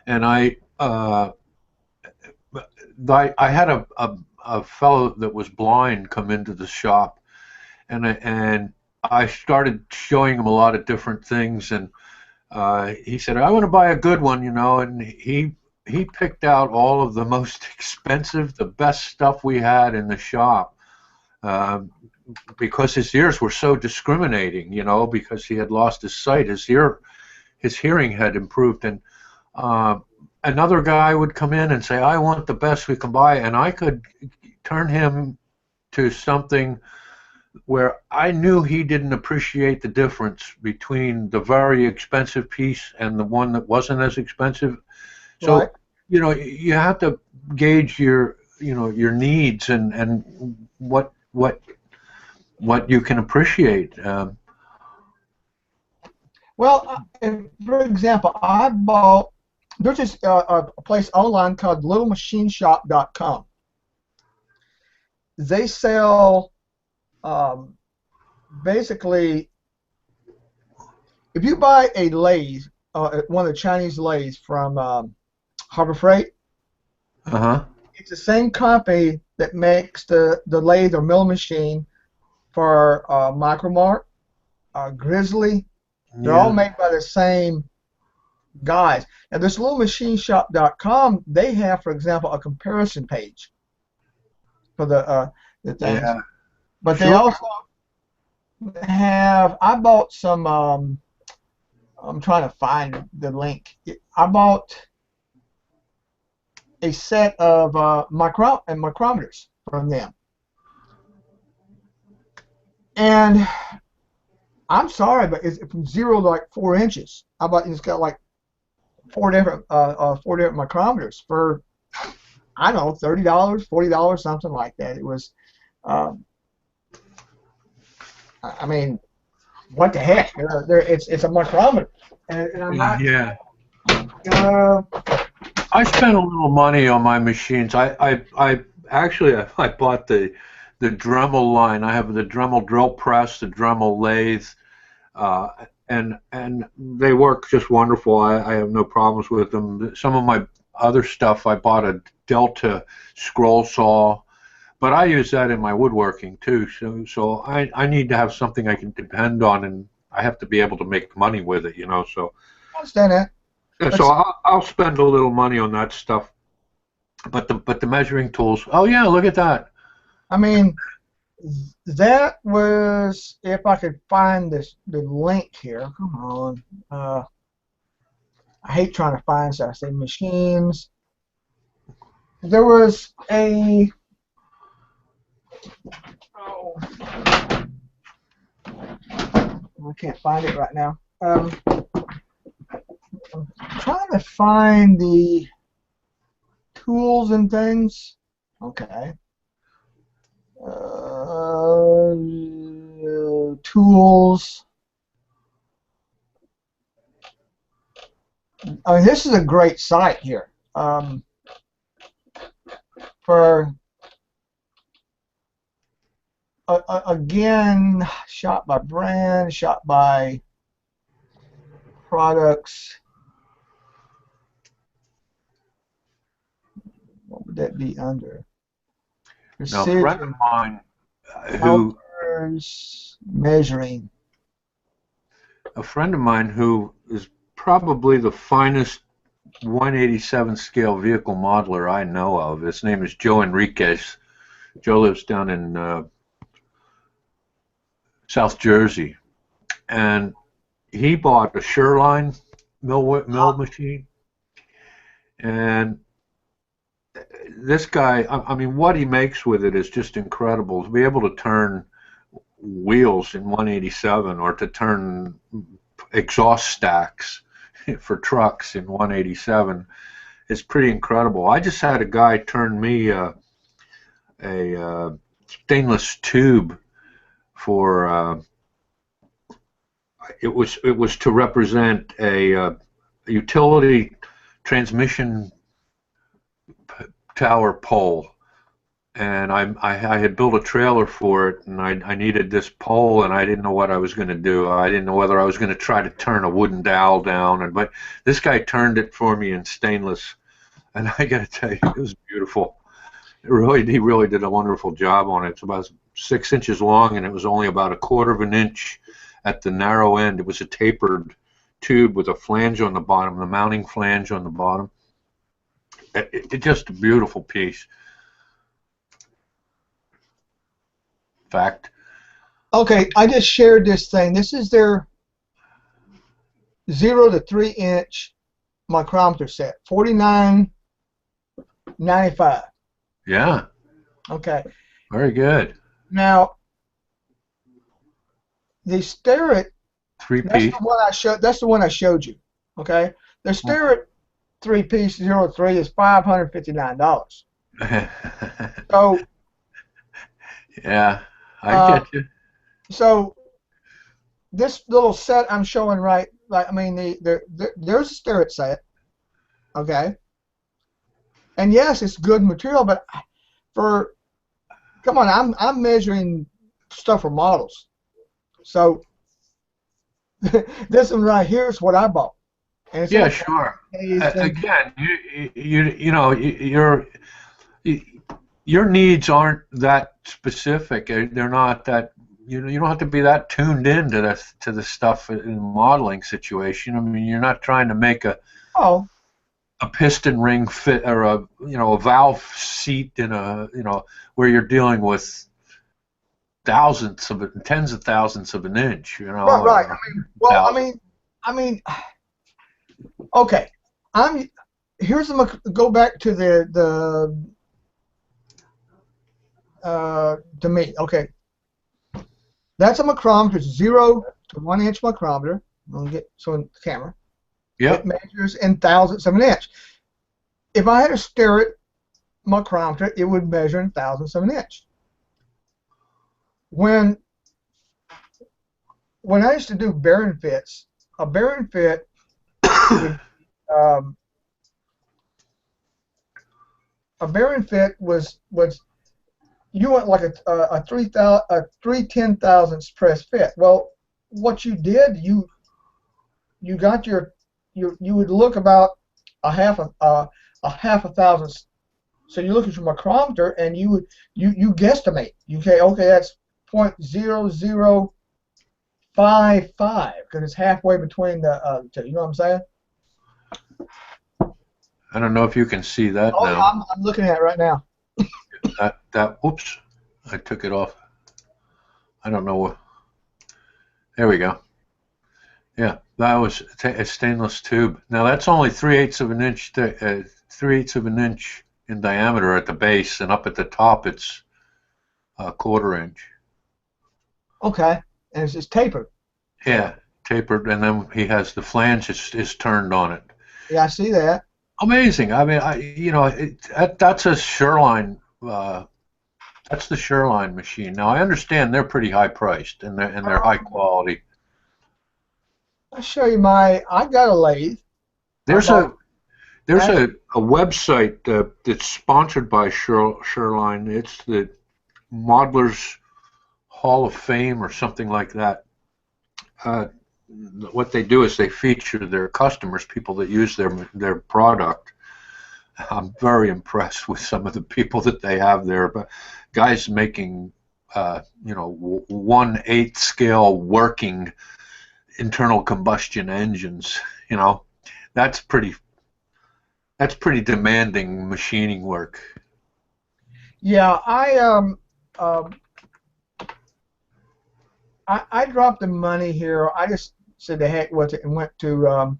And I had a fellow that was blind come into the shop, and I started showing him a lot of different things, and he said, "I want to buy a good one," and he picked out all of the most expensive, the best stuff we had in the shop, uh, because his ears were so discriminating, because he had lost his sight, his hearing had improved, and uh, another guy would come in and say, "I want the best we can buy," and I could turn him to something where I knew he didn't appreciate the difference between the very expensive piece and the one that wasn't as expensive. Right. So, you have to gauge your needs and what you can appreciate. Well, for example, there's this a place online called littlemachineshop.com. They sell basically, if you buy a lathe, one of the Chinese lathes from Harbor Freight, Uh-huh. it's the same company that makes the lathe or mill machine for Micromark, Grizzly. They're all Yeah. made by the same guys. Now, this littlemachineshop.com, they have, for example, a comparison page for the things. Yeah. But they Sure. also have. I bought some. I'm trying to find the link. I bought a set of micrometers from them, and I'm sorry, but it's from 0 to like 4 inches. How about it's got like four different micrometers for, I don't know, $30, $40, something like that. It was, um, I mean, what the heck? It's a micrometer, and I'm not. Yeah. Uh, I spent a little money on my machines. I bought the Dremel line. I have the Dremel drill press, the Dremel lathe, uh, and they work just wonderful. I have no problems with them. Some of my other stuff, I bought a Delta scroll saw, but I use that in my woodworking too. So I need to have something I can depend on, and I have to be able to make money with it. So. I understand that. Yeah, But so I'll spend a little money on that stuff, but the measuring tools. Oh yeah, look at that. I mean, that was, if I could find the link here. Come on. I hate trying to find stuff. I say machines. There was a. Oh, I can't find it right now. I'm trying to find the tools and things. Okay. Tools. I mean, this is a great site here. For again, shot by brand, shot by products. What would that be under? Now, a friend of Precision, mine who calipers, measuring. is probably the finest 187 scale vehicle modeler I know of. His name is Joe Enriquez. Joe lives down in South Jersey, and he bought a Sherline mill machine, and this guy, I mean, what he makes with it is just incredible. To be able to turn wheels in 187 or to turn exhaust stacks for trucks in 187 is pretty incredible. I just had a guy turn me a stainless tube for it was to represent a utility transmission tower pole, and I had built a trailer for it, and I needed this pole, and I didn't know what I was going to do. I didn't know whether I was going to try to turn a wooden dowel down, but this guy turned it for me in stainless, and I got to tell you, it was beautiful. He really did a wonderful job on it. It's about 6 inches long, and it was only about 1/4 of an inch at the narrow end. It was a tapered tube with a flange on the bottom, the mounting flange on the bottom. It's just a beautiful piece. Fact. Okay, I just shared this thing. This is their 0 to 3 inch micrometer set, $49.95. Yeah. Okay. Very good. Now, the Starrett, Three-piece. that's the one I showed you. Okay. The Starrett 3-piece 0 to 3 is $559. So. Yeah, I get you. So this little set I'm showing, right? Like, I mean, there's a Starrett set, okay, and yes, it's good material, but come on, I'm measuring stuff for models, so this one right here is what I bought. And it's Yeah, sure. Again, your needs aren't that specific. They're not that. You don't have to be that tuned in to the stuff in the modeling situation. I mean, you're not trying to make a piston ring fit or a valve seat in where you're dealing with tens of thousands of an inch. Right. I mean, okay. Go back to to me. Okay. That's a micrometer, 0 to 1 inch micrometer. I'll get so in the camera. Yep. It measures in thousandths of an inch. If I had a Starrett micrometer, it would measure in thousandths of an inch. When I used to do bearing fits, a bearing fit would, was you want like a 3/10,000ths press fit. Well, what you did, you got you would look about a half a thousandth. So you look at your micrometer and you guesstimate. Okay, that's 0.0055 because it's halfway between the two. You know what I'm saying? I don't know if you can see that now. I'm looking at it right now. Whoops, I took it off. I don't know what. There we go. Yeah, that was a stainless tube. Now that's only 3/8 of an inch, 3/8 of an inch in diameter at the base, and up at the top it's a 1/4 inch. Okay, and it's tapered. Yeah, tapered, and then he has the flange is turned on it. Yeah, I see that. Amazing. I mean, that's a Shoreline. That's the Shoreline machine. Now I understand they're pretty high priced and they're high quality. I'll show you I got a lathe. There's a website that's sponsored by Shoreline. It's the Modelers Hall of Fame or something like that. What they do is they feature their customers, people that use their product. I'm very impressed with some of the people that they have there. But guys making 1/8 scale working internal combustion engines. That's pretty demanding machining work. Yeah, I dropped the money here. I just said the heck with it and went to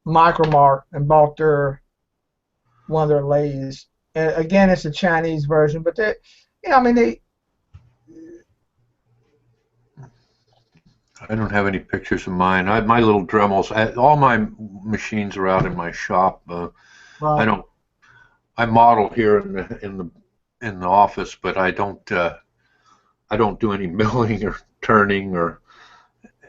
Micromart and bought one of their lathes. And again, it's a Chinese version, but I don't have any pictures of mine. My little Dremels. All my machines are out in my shop. I Right. don't. I model here in the office, but I don't. I don't do any milling or turning or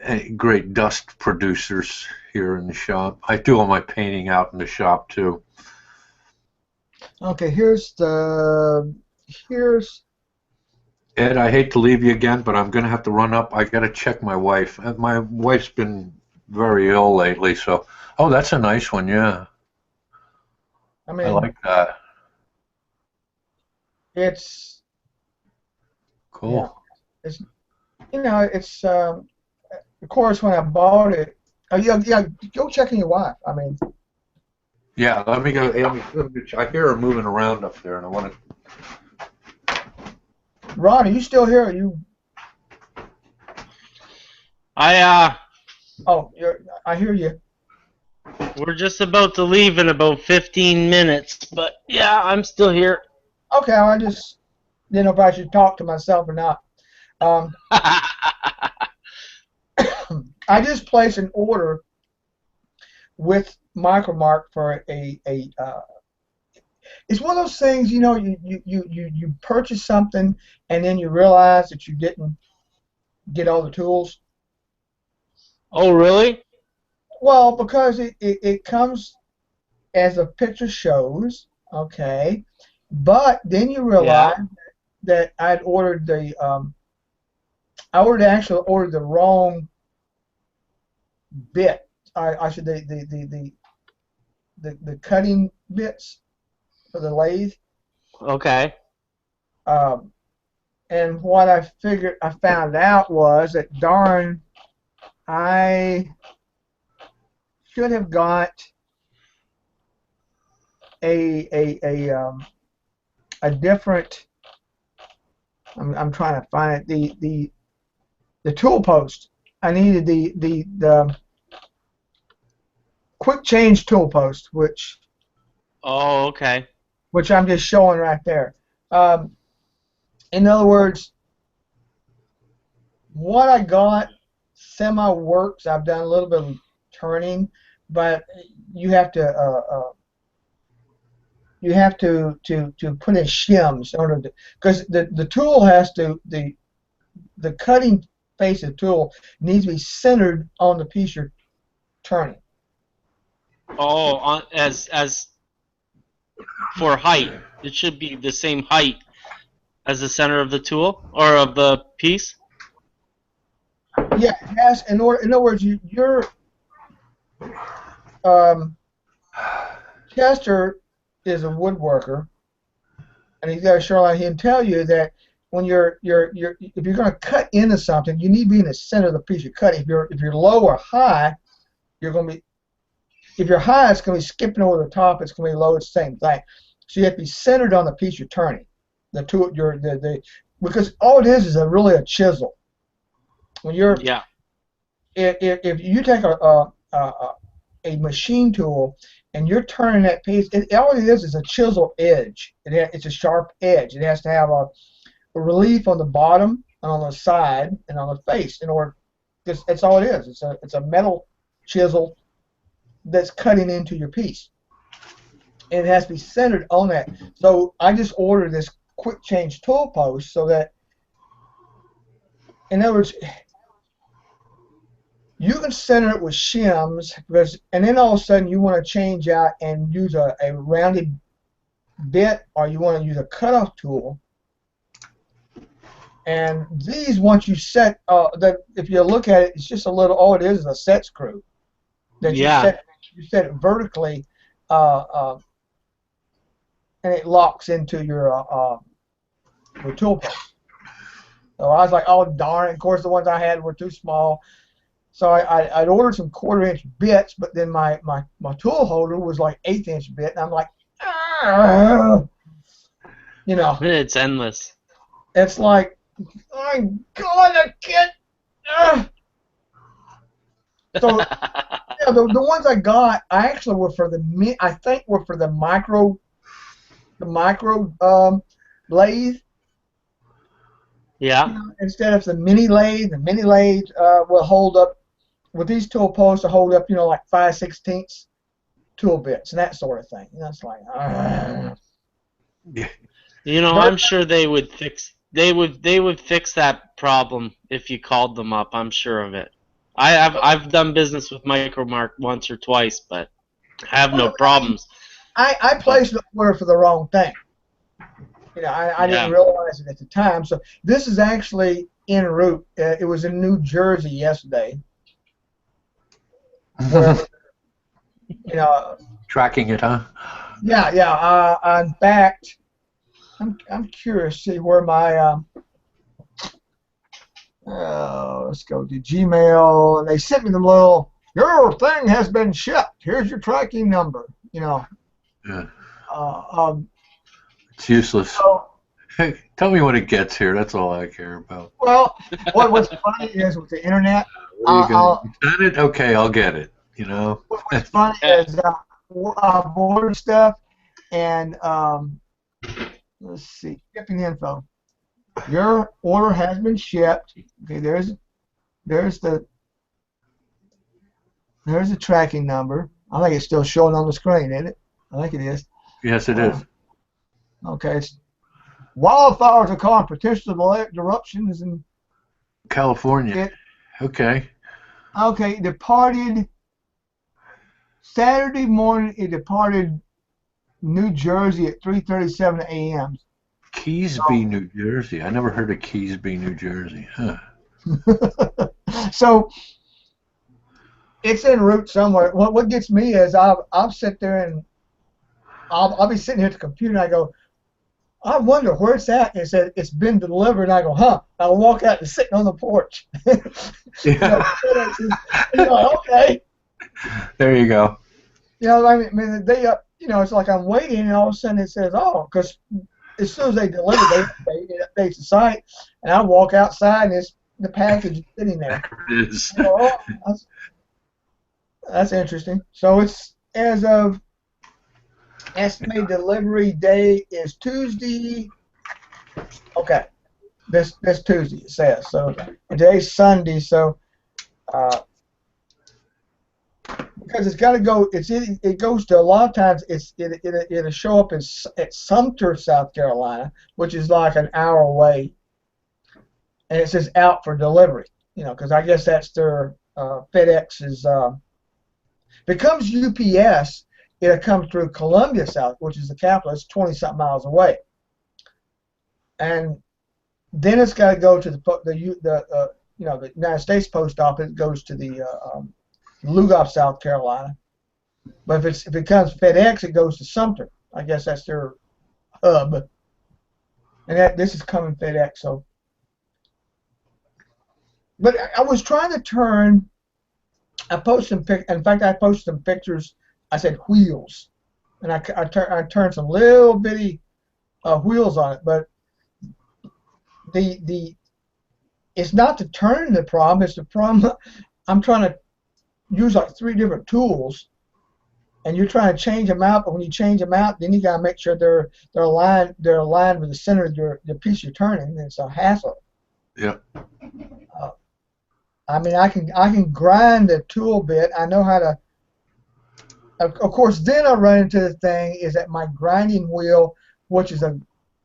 any great dust producers here in the shop. I do all my painting out in the shop too. Okay, here's Ed, I hate to leave you again, but I'm going to have to run up. I got to check my wife. My wife's been very ill lately, so. Oh, that's a nice one. Yeah, I I mean like that. it's yeah, Cool. it's it's of course when I bought it. Oh yeah, go check on your wife. I mean, Yeah, let me go. I hear her moving around up there, and I want to. Ron, are you still here? Are you? Oh, I hear you. We're just about to leave in about 15 minutes, but yeah, I'm still here. Okay, I just didn't know if I should talk to myself or not. Um, I just placed an order with Micromark for it's one of those things, you purchase something and then you realize that you didn't get all the tools. Oh, really? Well, because it comes as the picture shows, okay, but then you Yeah. realize that actually ordered the wrong bit. I should the cutting bits for the lathe. Okay. Um, and what I found out was that darn, I should have got a different. I'm trying to find it. The tool post. I needed the quick change tool post, Oh, okay. which I'm just showing right there. Um, in other words, what I got semi works. I've done a little bit of turning, but you have to put in shims in order to, because the tool has to the cutting face of the tool needs to be centered on the piece you're turning. Oh, as for height, it should be the same height as the center of the tool or of the piece. Yeah, it has. In other words, your um, Chester is a woodworker, and he's got a shoreline. He'll tell you that when if you're going to cut into something, you need to be in the center of the piece you're cutting. If you're low or high, you're going to be. If you're high, it's going to be skipping over the top. It's going to be low. It's the same thing. So you have to be centered on the piece you're turning. The tool, because all it is really a chisel. When you're Yeah. if you take a machine tool and you're turning that piece, all it is a chisel edge. It's a sharp edge. It has to have a relief on the bottom and on the side and on the face in order, because that's all it is. It's a metal chisel that's cutting into your piece, and it has to be centered on that. So I just ordered this quick change tool post so that, in other words, you can center it with shims, and then all of a sudden you want to change out and use a rounded bit, or you want to use a cutoff tool. And these, once you set, that if you look at it, it's just a little. All it is a set screw that Yeah. you set it vertically, and it locks into your tool post. So I was like, oh darn it! Of course, the ones I had were too small. So I'd ordered some 1/4-inch bits, but then my tool holder was like 1/8-inch bit, and I'm like, ah! It's endless. It's like, I'm gonna get. So yeah, the ones I got, I actually were for I think were for the micro lathe. Yeah. Instead of the mini lathe will hold up with these tool posts to hold up, like 5/16 tool bits and that sort of thing. It's like, Yeah. but I'm sure they would fix that problem if you called them up. I'm sure of it. I've done business with Micromark once or twice, but I have no well, I mean, problems. I But placed the order for the wrong thing. I didn't yeah. realize it at the time. So this is actually en route. It was in New Jersey yesterday, where Tracking it, huh? yeah. In fact, I'm curious to see where my let's go to Gmail, and they sent me the little, your thing has been shipped. Here's your tracking number. Yeah. Uh, It's useless. so, Hey, tell me when it gets here. That's all I care about. well, what's funny is with the internet, What are you gonna? I'll You send it? Okay, I'll get it. what's funny is I've ordered stuff, and let's see, shipping info. Your order has been shipped. Okay, there's the tracking number. I think it's still showing on the screen, isn't it? I think it is. Yes, it is. Okay, it's wildfires are causing potential eruptions and California. it. Okay. Okay, departed Saturday morning. It departed New Jersey at 3:37 a.m. Keysby, New Jersey. I never heard of Keysby, New Jersey. Huh. So it's en route somewhere. What gets me is I'll sit there and I'll be sitting here at the computer and I go, I wonder where it's at. And it said it's been delivered. And I go, huh? I'll walk out and sitting on the porch. Yeah. Okay. There you go. I mean, it's like I'm waiting, and all of a sudden it says, oh, because as soon as they deliver, it updates the site, and I walk outside, and the package is sitting there. It is. That's interesting. So it's as of estimated delivery day is Tuesday. Okay, this Tuesday it says. So and today's Sunday. So because it's got to go, it goes to a lot of times. It'll show up at Sumter, South Carolina, which is like an hour away, and it says out for delivery. Because I guess that's their FedEx is. If it comes UPS, it'll come through Columbia, South, which is the capital. It's 20-something miles away, and then it's got to go to the United States Post Office. It goes to the Lugoff, South Carolina. But if it comes FedEx, it goes to Sumter. I guess that's their hub, and this is coming FedEx. So, but I was trying to turn. I posted some in fact, I posted some pictures. I said wheels, and I turned some little bitty wheels on it. But it's not the turning the problem. It's the problem. I'm trying to use like 3 different tools, and you're trying to change them out. But when you change them out, then you gotta make sure they're aligned with the center of the piece you're turning. It's a hassle. Yeah. I mean, I can grind a tool bit. I know how to. Of course, then I run into the thing is that my grinding wheel, which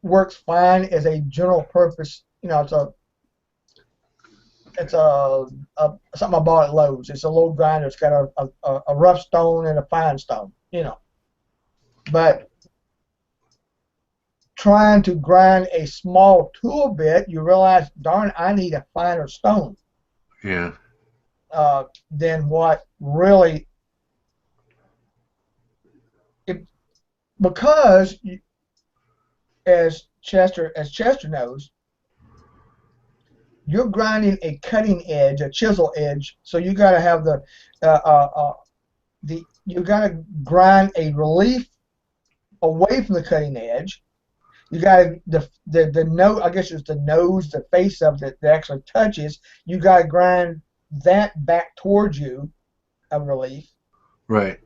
works fine as a general purpose. It's something I bought at Lowe's. It's a little grinder. It's got a rough stone and a fine stone. But trying to grind a small tool bit, you realize, darn, I need a finer stone. Yeah. Than what really, because as Chester knows, you're grinding a cutting edge, a chisel edge, so you got to have you got to grind a relief away from the cutting edge. You got to the nose, I guess it's the nose, the face of it that actually touches. You got to grind that back towards you, a relief. Right.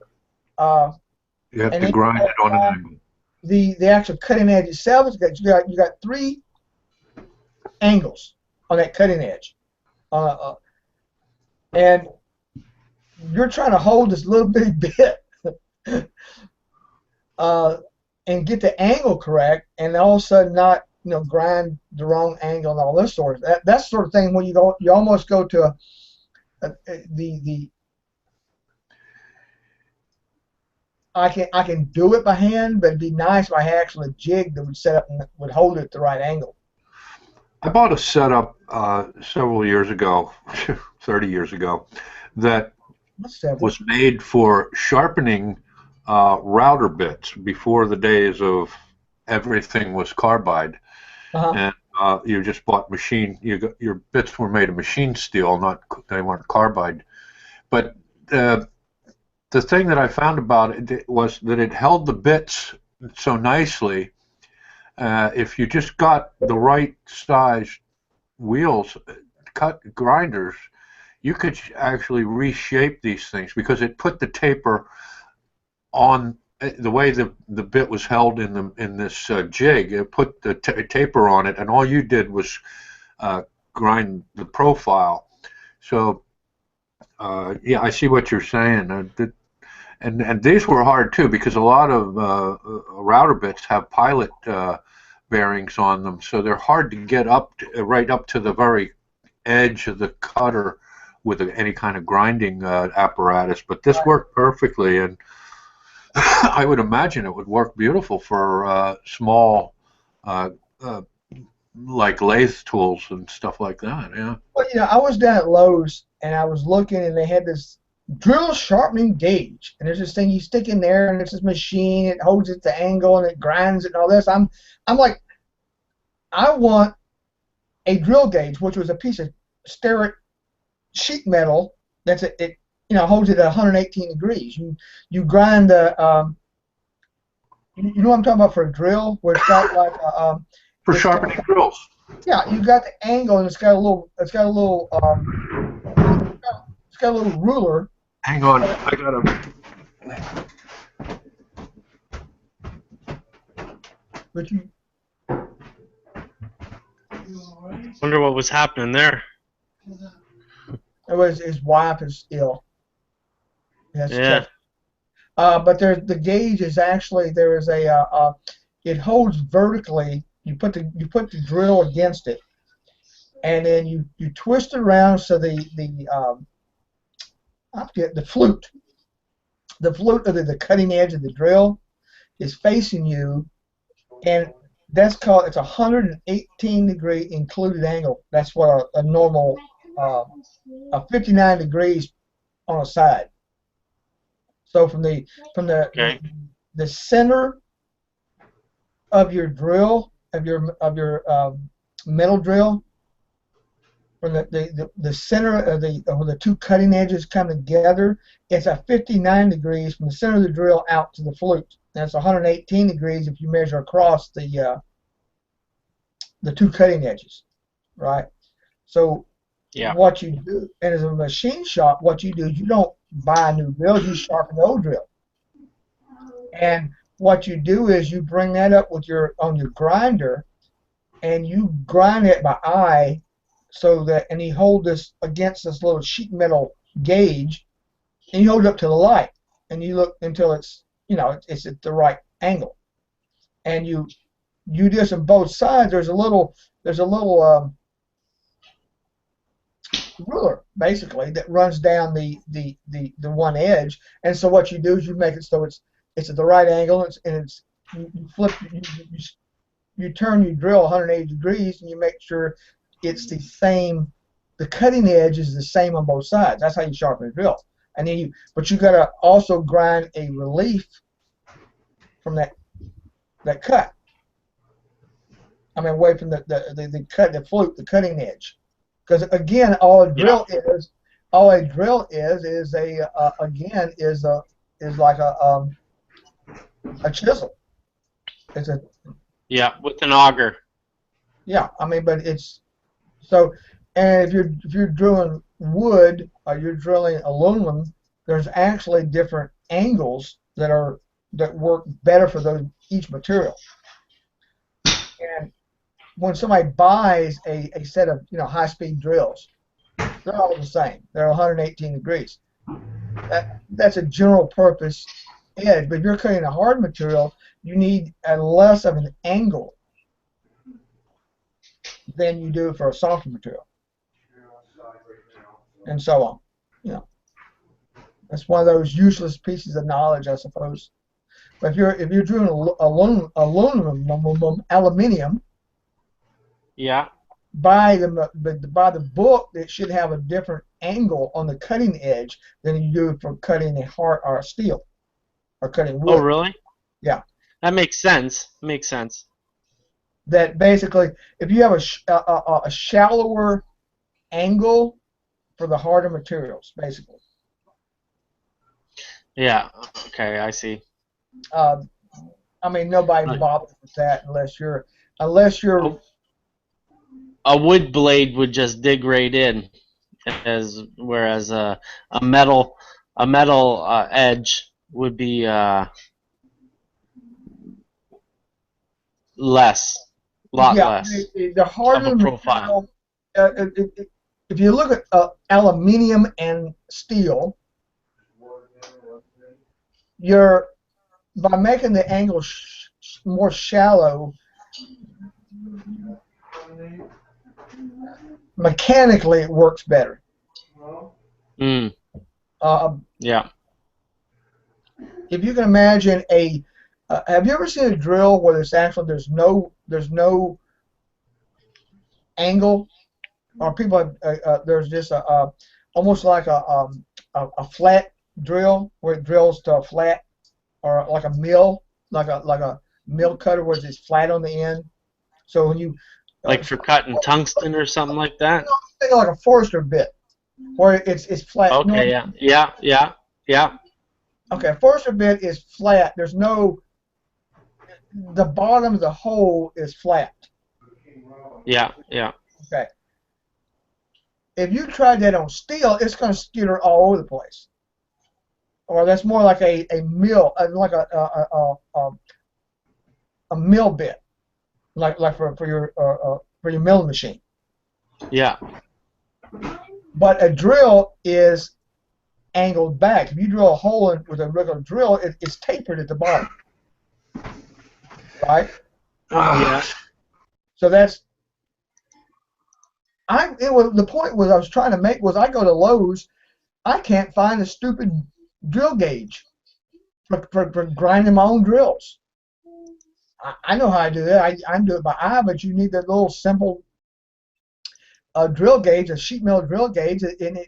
You have and to grind it on an angle. The actual cutting edge itself is you got 3 angles on that cutting edge. And you're trying to hold this little bitty bit and get the angle correct, and all of a sudden not grind the wrong angle and all this sort of that sort of thing. When you almost go to the I can do it by hand, but it'd be nice if I had actually a jig that would set up and would hold it at the right angle. I bought a setup several years ago, 30 years ago, that was made for sharpening router bits before the days of everything was carbide. And you just bought your bits were made of machine steel, they weren't carbide. But the thing that I found about it was that it held the bits so nicely. If you just got the right size wheels, grinders, you could actually reshape these things, because it put the taper on the way the bit was held in this jig. It put the taper on it, and all you did was grind the profile. So yeah, I see what you're saying. And these were hard too, because a lot of router bits have pilot bearings on them, so they're hard to get right up to the very edge of the cutter with any kind of grinding apparatus. But this worked perfectly, and I would imagine it would work beautiful for small like lathe tools and stuff like that. Yeah. Well, I was down at Lowe's and I was looking, and they had this drill sharpening gauge, and there's this thing you stick in there, and it's this machine. It holds it to angle and it grinds it and all this. I'm like, I want a drill gauge, which was a piece of steric sheet metal that's it holds it at 118 degrees. You grind the you know what I'm talking about for a drill, where it's got like for sharpening drills. Yeah, you got the angle, and it's got a little ruler. Hang on, I got But you Wonder what was happening there. it was his wife is ill. Yeah. But the gauge is actually there is it holds vertically. You put the drill against it, and then you twist it around so I forget the flute of the cutting edge of the drill is facing you, and it's 118 degree included angle. That's what a normal 59 degrees on a side. So from the center of your drill, of your metal drill, from the center of the two cutting edges come together, it's a 59 degrees from the center of the drill out to the flute. That's 118 degrees if you measure across the two cutting edges, right? So what you do, and as a machine shop, what you do is you don't buy new drills, you sharpen the old drill. And what you do is you bring that up on your grinder, and you grind it by eye, and you hold this against this little sheet metal gauge, and you hold it up to the light, and you look until it's it's at the right angle, and you do this on both sides. There's a little ruler basically that runs down the one edge, and so what you do is you make it so it's at the right angle, you turn your drill 180 degrees, and you make sure it's the same. The cutting edge is the same on both sides. That's how you sharpen a drill. And then but you got to also grind a relief from that cut. I mean, away from the cut, the flute, the cutting edge. Because again, all a drill is like a chisel. It's with an auger. Yeah, I mean, but it's so. And if you're drilling wood or you're drilling aluminum, there's actually different angles that work better for each material. And when somebody buys a set of high-speed drills, they're all the same. They're 118 degrees. That's a general purpose edge. But if you're cutting a hard material, you need a less of an angle than you do for a softer material, and so on. You know, that's one of those useless pieces of knowledge, I suppose. But if you're doing aluminium, Yeah. by the book, it should have a different angle on the cutting edge than you do for cutting a hard or a steel or cutting Oh, wood. really? Yeah. That makes sense. Makes sense. That basically, if you have a shallower angle for the harder materials, basically. Yeah. Okay, I see. I mean, nobody Right. bothers with that unless you're A wood blade would just dig right in, whereas a metal edge would be lot yeah, less the of harder a the profile. material. If you look at aluminium and steel, you're by making the angle more shallow, mechanically it works better. Mm, Uh, yeah. if you can imagine have you ever seen a drill where there's no angle, or people there's just almost like a flat drill where it drills to a flat, or like a mill, like a mill cutter where it's flat on the end. So when you Like for cutting tungsten or something like that? think like a Forster bit where it's flat. No, Okay, yeah. okay, a Forster bit is flat. The bottom of the hole is flat. Yeah. Okay. If you tried that on steel, it's going to skitter all over the place. Or that's more like a mill, like a mill bit, like for your milling machine. Yeah. But a drill is angled back. If you drill a hole with a regular drill, it's tapered at the bottom, right? Yeah. So that's the point was I was trying to make was I go to Lowe's, I can't find a stupid drill gauge for grinding my own drills. I know how to do that. I do it by eye, but you need that little simple drill gauge, a sheet metal drill gauge, and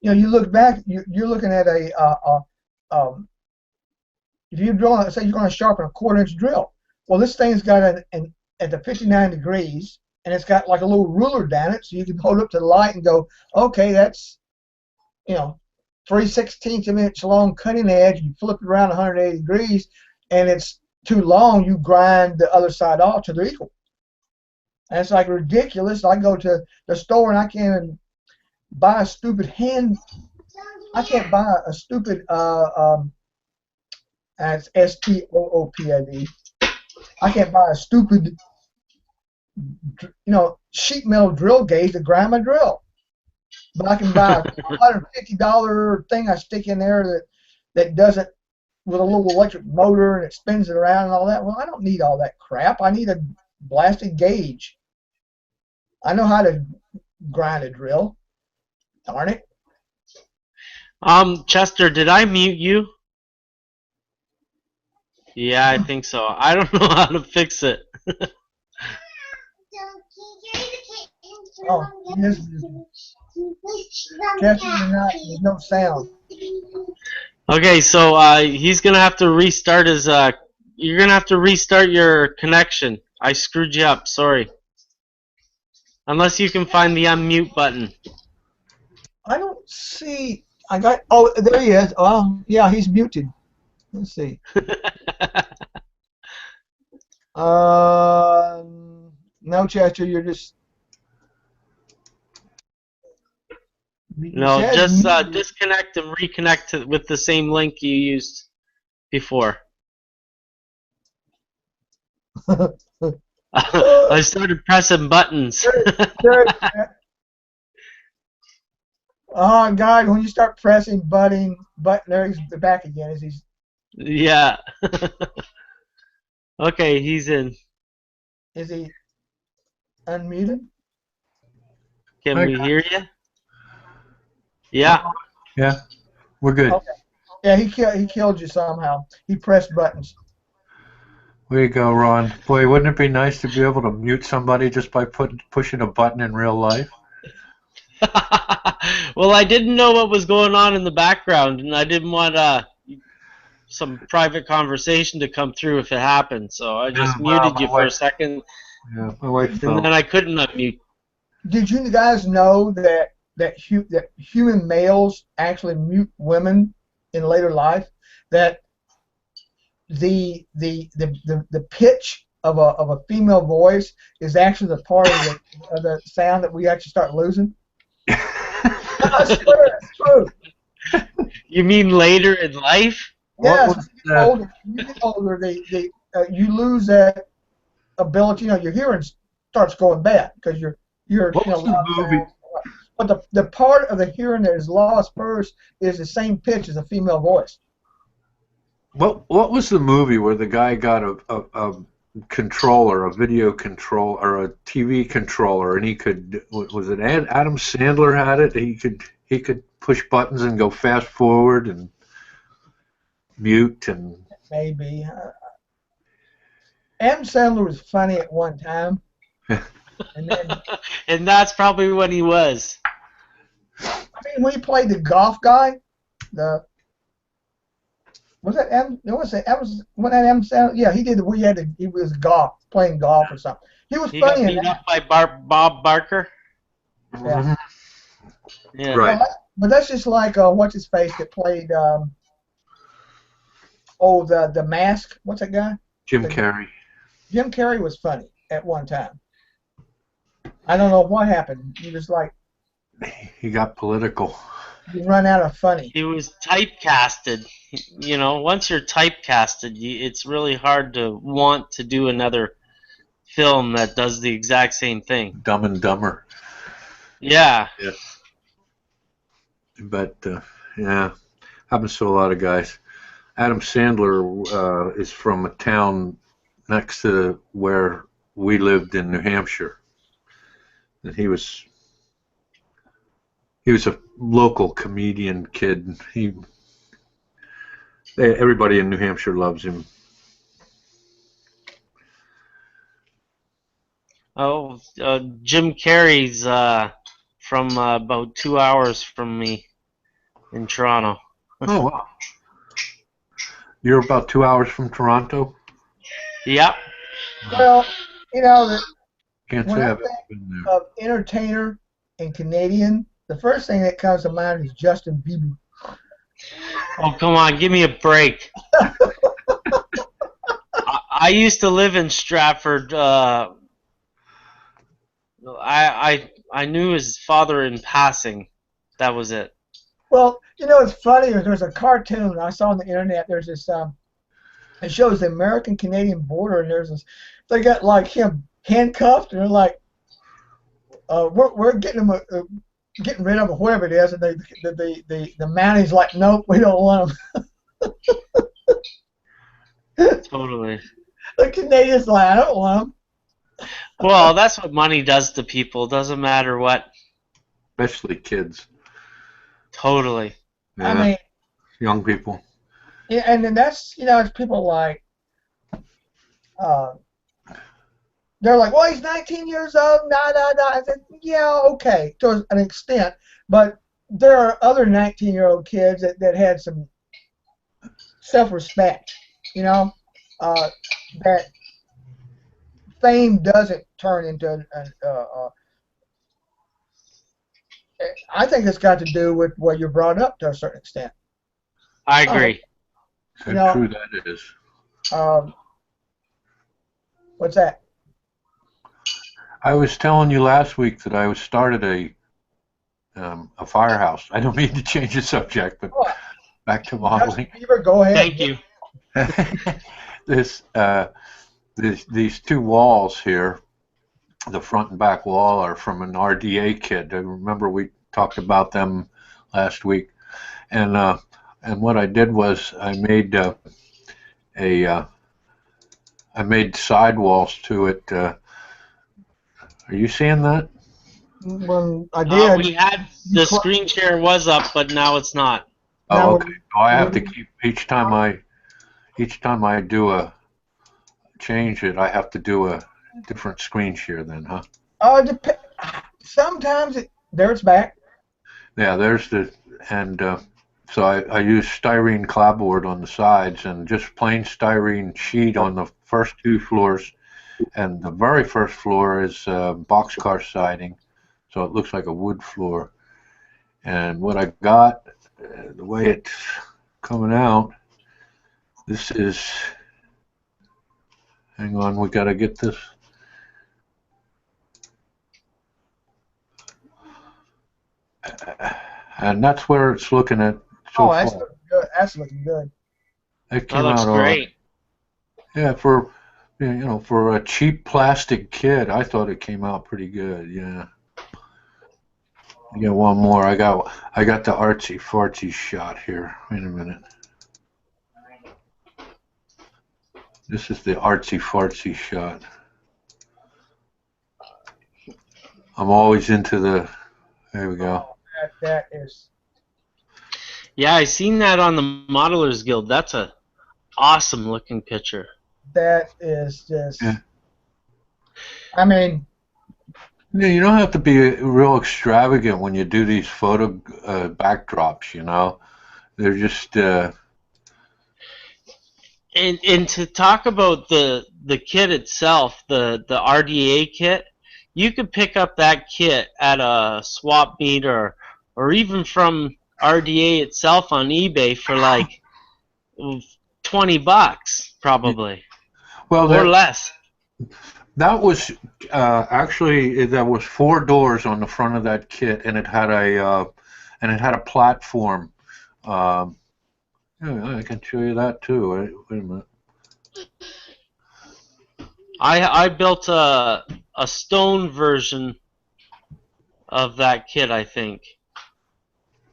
you look back, you're looking at if you're drilling, say you're going to sharpen a 1/4 inch drill. Well, this thing's got at the 59 degrees, and it's got like a little ruler down it, so you can hold up to the light and go, okay, that's 3/16 of an inch long cutting edge. You flip it around 180 degrees, and it's too long. You grind the other side off till they're equal. And it's like ridiculous. I go to the store and I can't even buy a stupid hand. I can't buy a stupid that's STOOPID. I can't buy a stupid sheet metal drill gauge to grind my drill. But I can buy a $150 thing I stick in there that does it with a little electric motor and it spins it around and all that. Well, I don't need all that crap. I need a blasted gauge. I know how to grind a drill. Darn it. Chester, did I mute you? Yeah, I think so. I don't know how to fix it. Oh, yes. Chester, there's no sound. Okay, so he's gonna have to restart his. You're gonna have to restart your connection. I screwed you up. Sorry. Unless you can find the unmute button. I don't see. Oh, there he is. Oh, yeah, he's muted. Let's see. No, Chester, you're just. No, just disconnect and reconnect with the same link you used before. I started pressing buttons. Good. Oh God! When you start pressing button, there he's back again. Is he's Yeah. Okay, he's in. is he unmuted? Can I we got hear you? Yeah. Yeah, we're good. Okay. Yeah, he killed you somehow. He pressed buttons. Way to go, Ron. Boy, wouldn't it be nice to be able to mute somebody just by pushing a button in real life? Well, I didn't know what was going on in the background, and I didn't want some private conversation to come through if it happened. So I just muted you for a second, My wife and then I couldn't unmute. Did you guys know that human males actually mute women in later life? That the pitch of a female voice is actually the part of the sound that we actually start losing. I swear it's true. You mean later in life? Yes, when you get older, you lose that ability. You know, your hearing starts going bad because you're What was the movie? But the part of the hearing that is lost first is the same pitch as a female voice. What was the movie where the guy got a controller, a video control or a TV controller, and he could, was it Adam Sandler had it? He could push buttons and go fast forward and mute and Maybe. Adam Sandler was funny at one time, and then And that's probably when he was. I mean when he played the golf guy, was that M? It was that M Sandler? Yeah, he did. He was playing golf or something. He was He funny got in beat that. up by Bob Barker. Yeah. Yeah. Right. But that's just like what's his face that played the Mask. What's that guy? Jim Carrey. Jim Carrey was funny at one time. I don't know what happened. He was like He got political. you run out of funny. He was typecasted. You know, once you're typecasted, it's really hard to want to do another film that does the exact same thing. Dumb and Dumber. Yeah. Yeah. But yeah, happens to a lot of guys. Adam Sandler is from a town next to where we lived in New Hampshire, and he was a local comedian kid. Everybody in New Hampshire loves him. Oh, Jim Carrey's from about 2 hours from me in Toronto. Oh wow! You're about 2 hours from Toronto. Yep. Well, you know, Can't when say I I've ever think been there. of entertainer and Canadian, the first thing that comes to mind is Justin Bieber. Oh, come on, give me a break. I used to live in Stratford. I knew his father in passing. That was it. Well, you know, it's funny. There's a cartoon I saw on the internet. There's this. It shows the American-Canadian border, and there's this. They got like him handcuffed, and they're like, "We're getting him, getting rid of him, whoever it is." And the Mounties like, "Nope, we don't want him." Totally. The Canadians like, "I don't want him." Well, that's what money does to people. Doesn't matter what. Especially kids. Totally. Yeah, I mean, young people. yeah, and then that's it's people like, they're like, well, he's 19 years old, nah. I said, yeah, okay, to an extent, but there are other 19-year-old kids that had some self-respect, that fame doesn't turn into I think it's got to do with where you're brought up to a certain extent. I agree. How true that is. What's that? I was telling you last week that I started a firehouse. I don't mean to change the subject, but back to modeling. Justin Bieber, go ahead. Thank you. This these two walls here, the front and back wall, are from an RDA kit. I remember we talked about them last week, and what I did was I made sidewalls to it. Are you seeing that? When I did, We had the screen share was up, but now it's not. Now Oh, okay. So I have to keep each time I do a change it, I have to do a different screen share then, huh? Sometimes there it's back. Yeah, there's the and so I use styrene clapboard on the sides and just plain styrene sheet on the first two floors, and the very first floor is boxcar siding, so it looks like a wood floor. And what I got, the way it's coming out, this is. Hang on, we got to get this. And that's where it's looking at so That's far. looking good. That's looking good. It That came looks out all right. great. Yeah, for a cheap plastic kit, I thought it came out pretty good. Yeah. I got one more. I got the artsy fartsy shot here. Wait a minute. This is the artsy fartsy shot. I'm always into the. There we go. That is. Yeah, I seen that on the Modelers Guild. That's a awesome looking picture. That is just. Yeah. I mean. Yeah, you don't have to be real extravagant when you do these photo backdrops. You know, they're just. And to talk about the kit itself, the RDA kit, you could pick up that kit at a swap meet or even from RDA itself on eBay for like $20 probably, Well, or less. that was actually there was 4 doors on the front of that kit, and it had a platform. Yeah, I can show you that too. Wait a minute. I built a stone version of that kit, I think.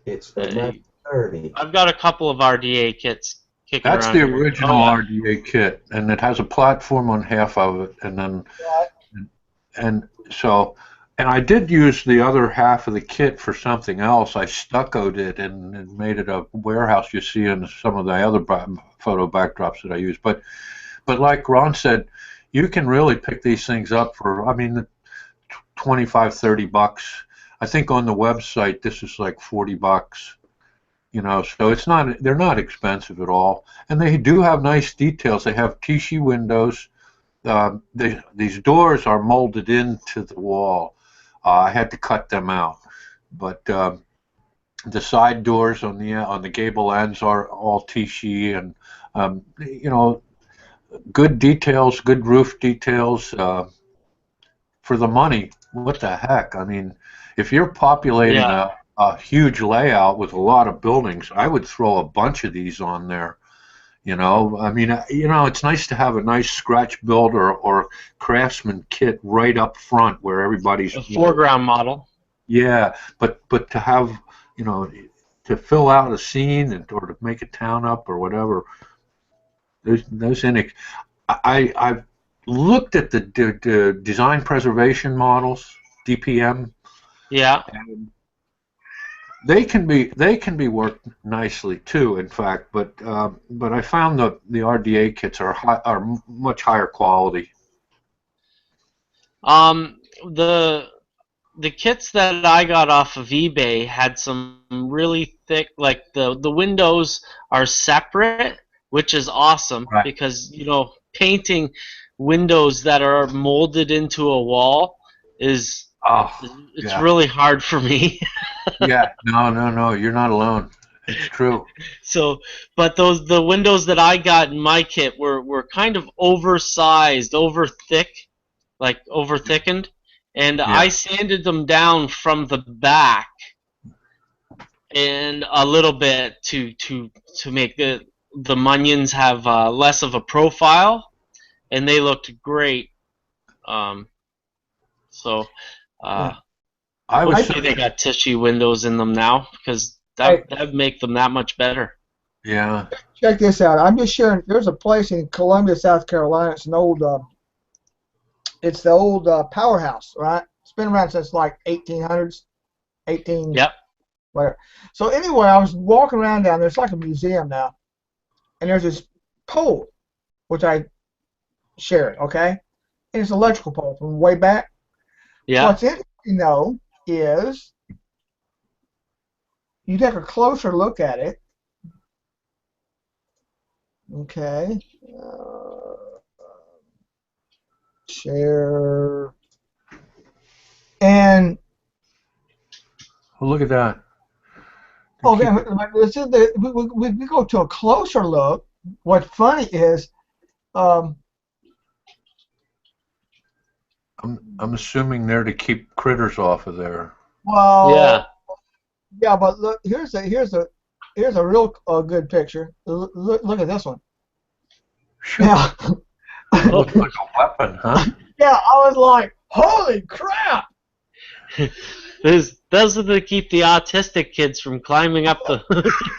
It's the Net 30. I've got a couple of RDA kits kicking That's around the here. original RDA kit, and it has a platform on half of it, and then and I did use the other half of the kit for something else. I stuccoed it and made it a warehouse you see in some of the other photo backdrops that I use. But like Ron said, you can really pick these things up for, I mean, $25, $30. I think on the website this is like $40. You know, so they're not expensive at all, and they do have nice details. They have Tichy windows. These doors are molded into the wall. I had to cut them out, but the side doors on the gable ends are all Tichy, and you know, good details, good roof details for the money. What the heck? I mean, if you're populating a huge layout with a lot of buildings, I would throw a bunch of these on there. You know, I mean, you know, it's nice to have a nice scratch build or craftsman kit right up front where everybody's a foreground model. Yeah, but to have, you know, to fill out a scene or to make a town up or whatever, those I've looked at the design preservation models, DPM. Yeah. And they can be worked nicely too, in fact, but I found the RDA kits are much higher quality. The kits that I got off of eBay had some really thick, like the windows are separate, which is awesome because, you know, painting windows that are molded into a wall is really hard for me. Yeah, no, you're not alone. It's true. So, but the windows that I got in my kit were kind of oversized, over thickened, and I sanded them down from the back and a little bit to make the munions have less of a profile, and they looked great. So Yeah. I was hopefully they got tissue windows in them now, because Hey, that'd make them that much better. yeah. check this out. I'm just sharing. There's a place in Columbia, South Carolina. It's an old. It's the old powerhouse, right? It's been around since like 1800s, 18 Yep. whatever. So anyway, I was walking around down there. It's like a museum now, and there's this pole, which I shared. Okay, and it's an electrical pole from way back. Yeah. What's interesting though is you take a closer look at it. Okay. Share. And Well, look at that. okay, we go to a closer look. What's funny is, um, I'm assuming they're to keep critters off of there. well, Yeah. yeah, but look, here's a real good picture. Look at this one. Shoot, Now, it looks like a weapon, huh? yeah, I was like, holy crap! Those are to keep the autistic kids from climbing up the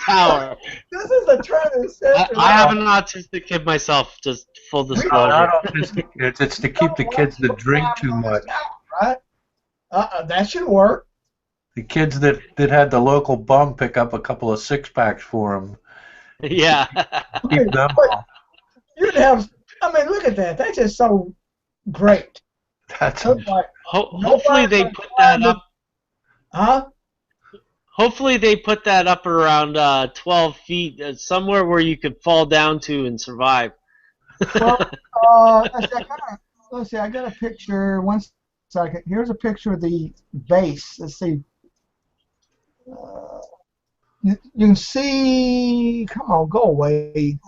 tower. This is a turn of the century. I have an autistic kid myself, just full disclosure. Not autistic kids. It's to keep the kids that drink too much. Right? That should work. The kids that had the local bum pick up a couple of six-packs for them. Yeah. Keep them But off. you'd have. I mean, look at that. That's just so great. That's Look like, Hopefully they put that up. huh? Hopefully they put that up around 12 feet, somewhere where you could fall down to and survive. Well, let's see. I got a picture. One second. Here's a picture of the base. Let's see. You can see. Come on, go away.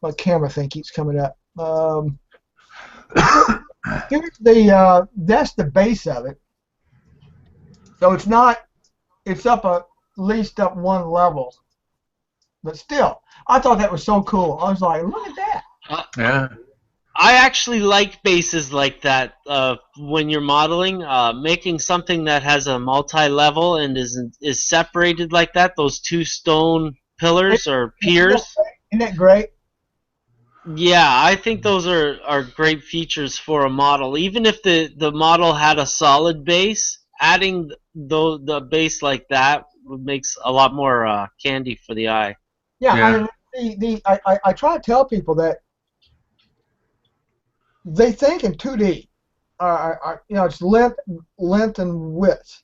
My camera thing keeps coming up. Here's the. That's the base of it. So it's not. It's up at least up one level. But still, I thought that was so cool. I was like, look at that. yeah. I actually like bases like that when you're modeling, making something that has a multi-level and is separated like that. Those two stone pillars or piers. Isn't that great? Yeah, I think those are great features for a model. Even if the model had a solid base, adding the base like that makes a lot more candy for the eye. Yeah. Yeah. I mean, I try to tell people that they think in 2D. It's length and width.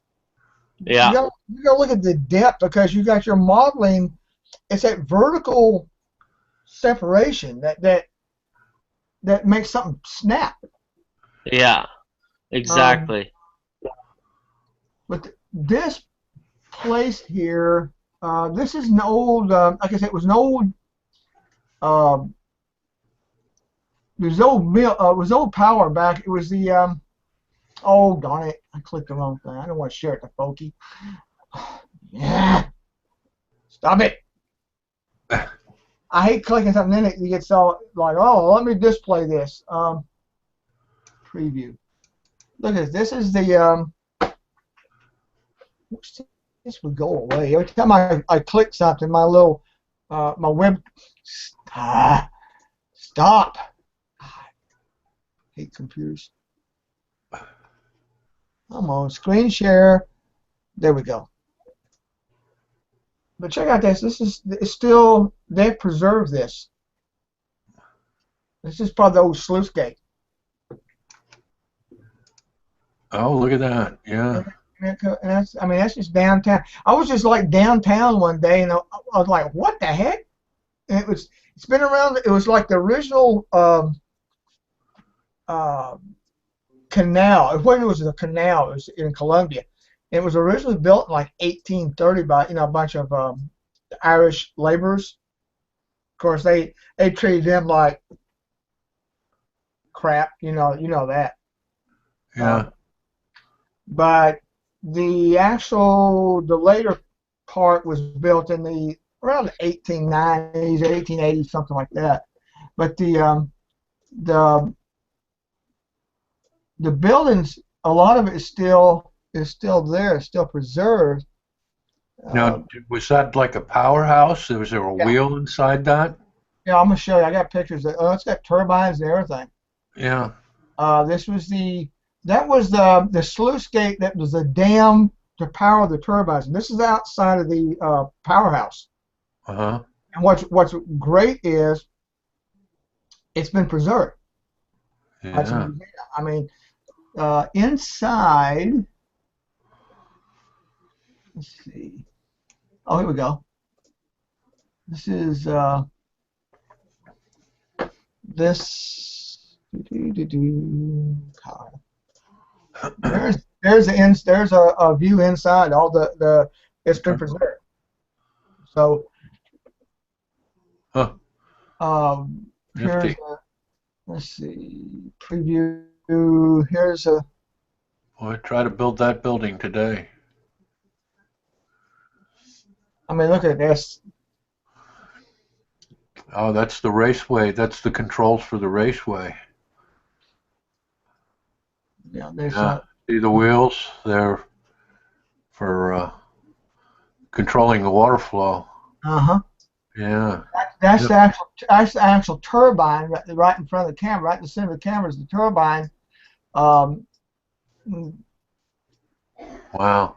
Yeah. You gotta look at the depth because you got your modeling. It's that vertical separation that makes something snap. Yeah. Exactly. But this place here, this is an old, like I said, it was an old. It was old mill. It was old power back. It was the. Oh darn it! I clicked the wrong thing. I don't want to share it to Folky. Yeah. Stop it. I hate clicking something in it. You get so like, oh, let me display this. Preview. Look at this. This is the. This would go away every time I click something. My little my web. Stop. Hate computers. Come on, screen share. There we go. But check out this. It's still, they've preserved this. This is probably the old sluice gate. Oh, look at that. Yeah. And that's just downtown. I was just like downtown one day, and I was like, what the heck? And it's been around. It was like the original canal. When it was a canal, it was in Columbia. It was originally built in like 1830 by a bunch of Irish laborers. Of course, they treated them like crap. You know that. Yeah. But the later part was built in around the 1890s, 1880s, something like that. But the the buildings, a lot of it is still there, still preserved. Now, was that like a powerhouse? Was there a Yeah, wheel inside that? yeah, I'm gonna show you. I got pictures. It's got turbines and everything. Yeah. This was that was the sluice gate that was the dam to power the turbines. And this is outside of the powerhouse. Uh-huh. And what's great is it's been preserved. It's a Yeah. museum. I mean, inside. Let's see. Oh, here we go. This is this. There's a view inside. All the it's been preserved. So Huh. here's Nifty. let's see, preview. Here's a. Boy, try to build that building today. I mean, look at this. Oh, that's the raceway. That's the controls for the raceway. Yeah, there's Yeah. See the wheels? They're for controlling the water flow. uh-huh. Yeah. That's Yep. the actual turbine right in front of the camera, right in the center of the camera is the turbine. Um, Wow.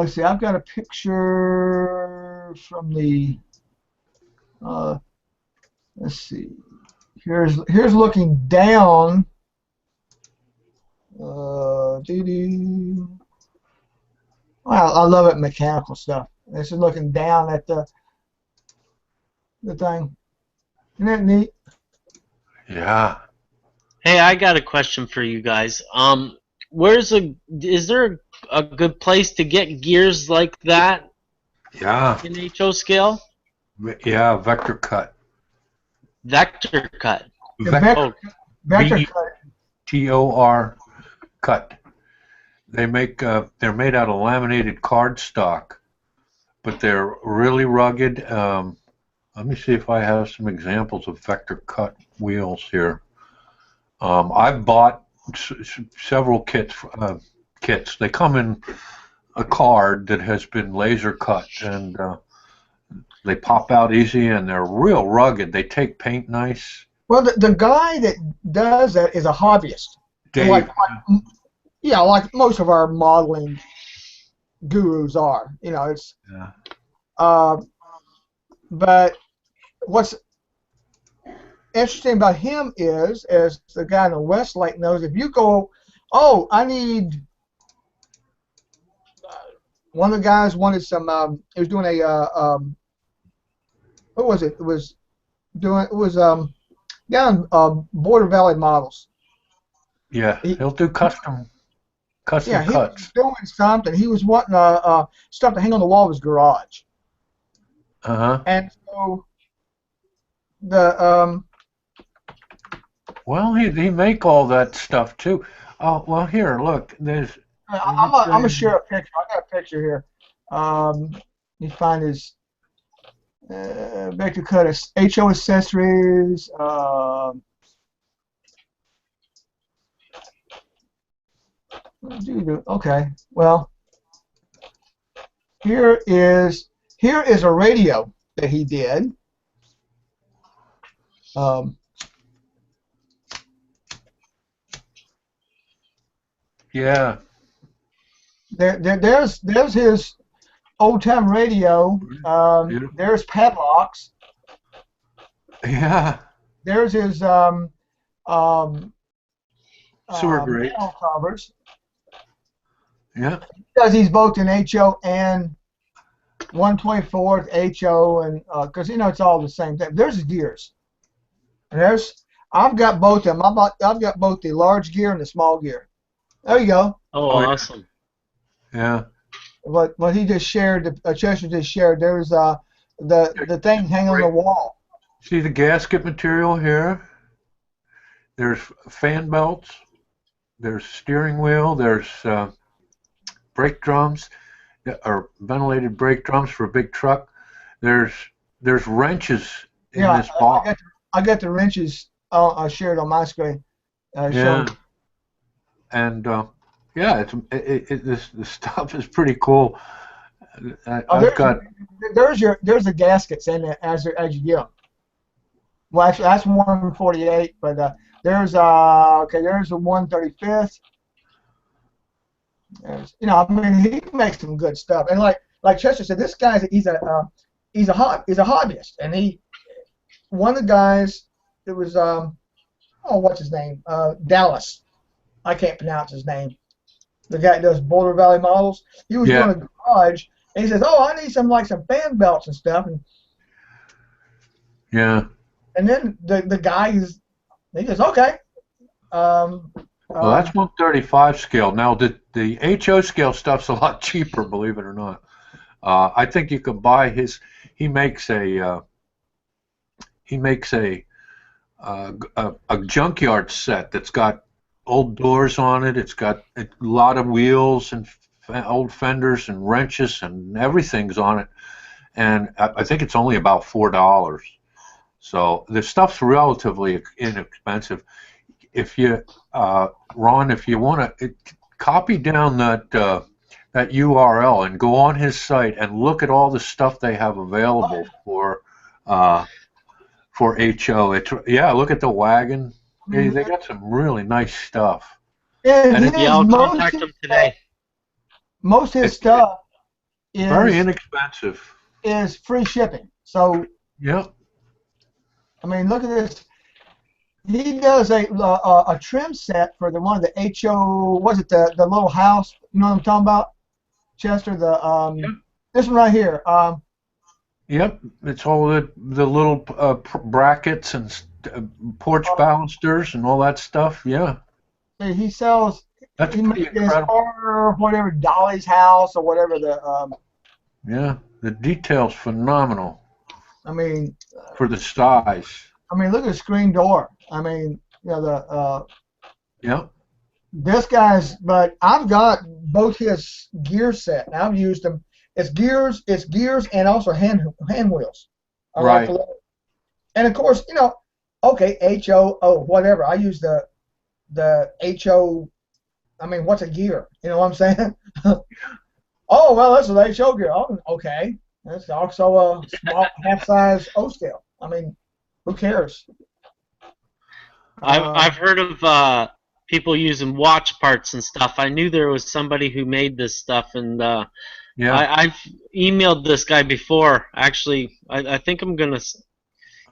see, I've got a picture from the. Let's see. Here's looking down. Doo-doo. Well, I love it, mechanical stuff. This is looking down at the thing. Isn't that neat? Yeah. Hey, I got a question for you guys. Is there a good place to get gears like that Yeah. in HO scale? Yeah. Vector cut. Vector cut. The Vector vector V- cut. TOR cut. They're made out of laminated cardstock, but they're really rugged. Let me see if I have some examples of vector cut wheels here. I've bought several kits. They come in a card that has been laser cut, and they pop out easy, and they're real rugged. They take paint nice. Well, the guy that does that is a hobbyist. Dave, Like most of our modeling gurus are. It's. yeah. But what's interesting about him is, as the guy in the Westlake knows, if you go, oh, I need. One of the guys wanted some. He was doing a. What was it? It was down Border Valley Models. Yeah, he'll do custom Yeah, he cuts. was doing something. He was wanting stuff to hang on the wall of his garage. Uh-huh. And so the Well, he make all that stuff too. Oh, well, here, look. There's. I'm gonna share a picture. I got a picture here. You find his vector cut HO accessories. Okay. Well, here is a radio that he did. Yeah. There's his old time radio. Beautiful. There's padlocks. Yeah. There's his Sewer grate. manhole covers. Yeah. Because he's both in HO and 1/24 HO, and because it's all the same thing. There's his gears. And I've got both of them. I've got both the large gear and the small gear. There you go. Oh, Oh, yeah. awesome. Yeah. What he just shared, Chester just shared. There's the thing hanging on the wall. See the gasket material here? There's fan belts. There's steering wheel. There's brake drums, or ventilated brake drums for a big truck. There's wrenches in this box. I got the wrenches shared on my screen. Yeah. Showing. and yeah, this stuff is pretty cool. Oh, I've got there's the gaskets in it as you get them. Well, actually, that's 148, but there's okay, there's the 135th. You know, I mean, he makes some good stuff, and like Chester said, this guy's he's a hobbyist, and one of the guys, it was oh, what's his name, Dallas, I can't pronounce his name, the guy that does Boulder Valley models. He was doing a garage, and he says, oh, I need some fan belts and stuff, and yeah. and then the guy he goes, okay. Well, that's 135 scale. Now, the HO scale stuff's a lot cheaper, believe it or not. I think you can buy his. He makes a junkyard set that's got old doors on it. It's got a lot of wheels and old fenders and wrenches and everything's on it. And I think it's only about $4. So the stuff's relatively inexpensive. If you, Ron, if you want to copy down that URL and go on his site and look at all the stuff they have available for HO. Yeah, look at the wagon. They got some really nice stuff. And I'll contact him today. Most of his stuff is very inexpensive. Is free shipping. So yeah. I mean, look at this. He does a trim set for the one of the HO. Was it the little house? You know what I'm talking about, Chester? This one right here. Yep, it's all the little brackets and porch balusters and all that stuff. Yeah. He sells. That's pretty incredible. Or whatever, Dolly's house or whatever the. Yeah, the detail's phenomenal. I mean. For the size. I mean, look at the screen door. I mean, you know yeah. This guy's, but I've got both his gear set. And I've used them. It's gears, and also hand wheels. Right. And of course, you know, okay, HO, whatever. I use the HO. I mean, what's a gear? You know what I'm saying? Oh well, that's an HO gear. Oh, okay, that's also a small half-size O scale. I mean, who cares? I've heard of people using watch parts and stuff. I knew there was somebody who made this stuff, and I've emailed this guy before. Actually, I think I'm gonna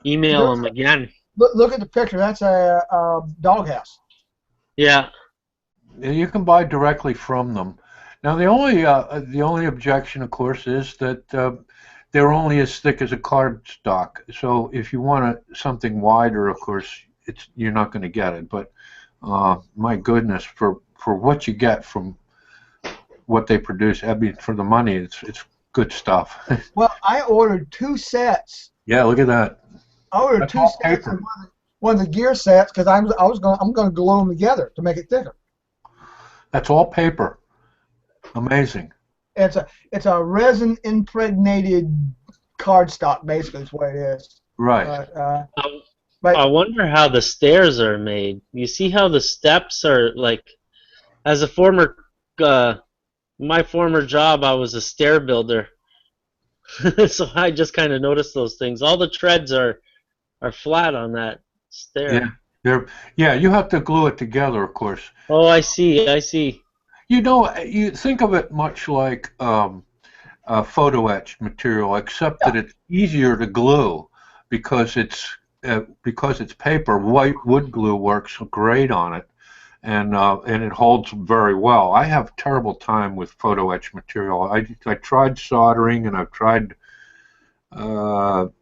email him again. Look at the picture. That's a doghouse. Yeah. You can buy directly from them. Now the only objection, of course, is that they're only as thick as a cardstock. So if you want something wider, of course, you're not going to get it. But my goodness, for what you get from what they produce, I mean, for the money, it's good stuff. Well, I ordered 2 sets. Yeah, look at that. I ordered That's 2 all sets paper. of one of the gear sets because I'm going to glue them together to make it thicker. That's all paper. Amazing. It's a resin impregnated cardstock, basically, is what it is. Right. But I wonder how the stairs are made. You see how the steps are like? As a former, my former job, I was a stair builder, so I just kind of noticed those things. All the treads are flat on that stair. Yeah. You have to glue it together, of course. Oh, I see. You know, you think of it much like photo etch material, except that it's easier to glue because it's paper. White wood glue works great on it, and it holds very well. I have terrible time with photo etch material. I tried soldering, and I've tried 2-part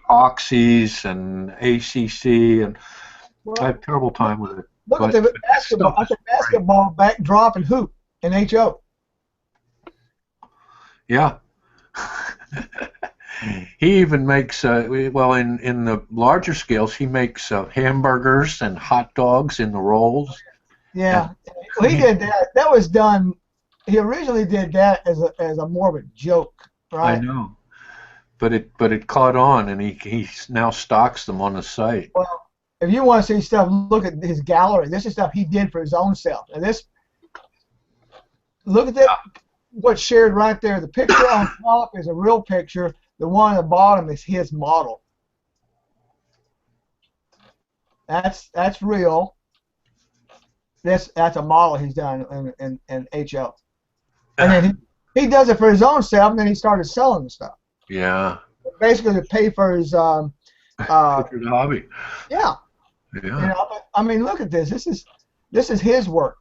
oxys and ACC, and I have terrible time with it. Look at the basketball backdrop and hoop in HO. Yeah. He even makes, well, in the larger scales, he makes hamburgers and hot dogs in the rolls. Yeah. Well, he did that. That was done. He originally did that as a more of a joke, right? I know. But it caught on, and he now stocks them on the site. Well, if you want to see stuff, look at his gallery. This is stuff he did for his own self. And this, look at that. What's shared right there. The picture on top is a real picture. The one on the bottom is his model. That's real. That's a model he's done in HO. And then he does it for his own self, and then he started selling the stuff. Yeah. Basically to pay for his for the hobby. Yeah. Yeah. You know, I mean, look at this. This is his work.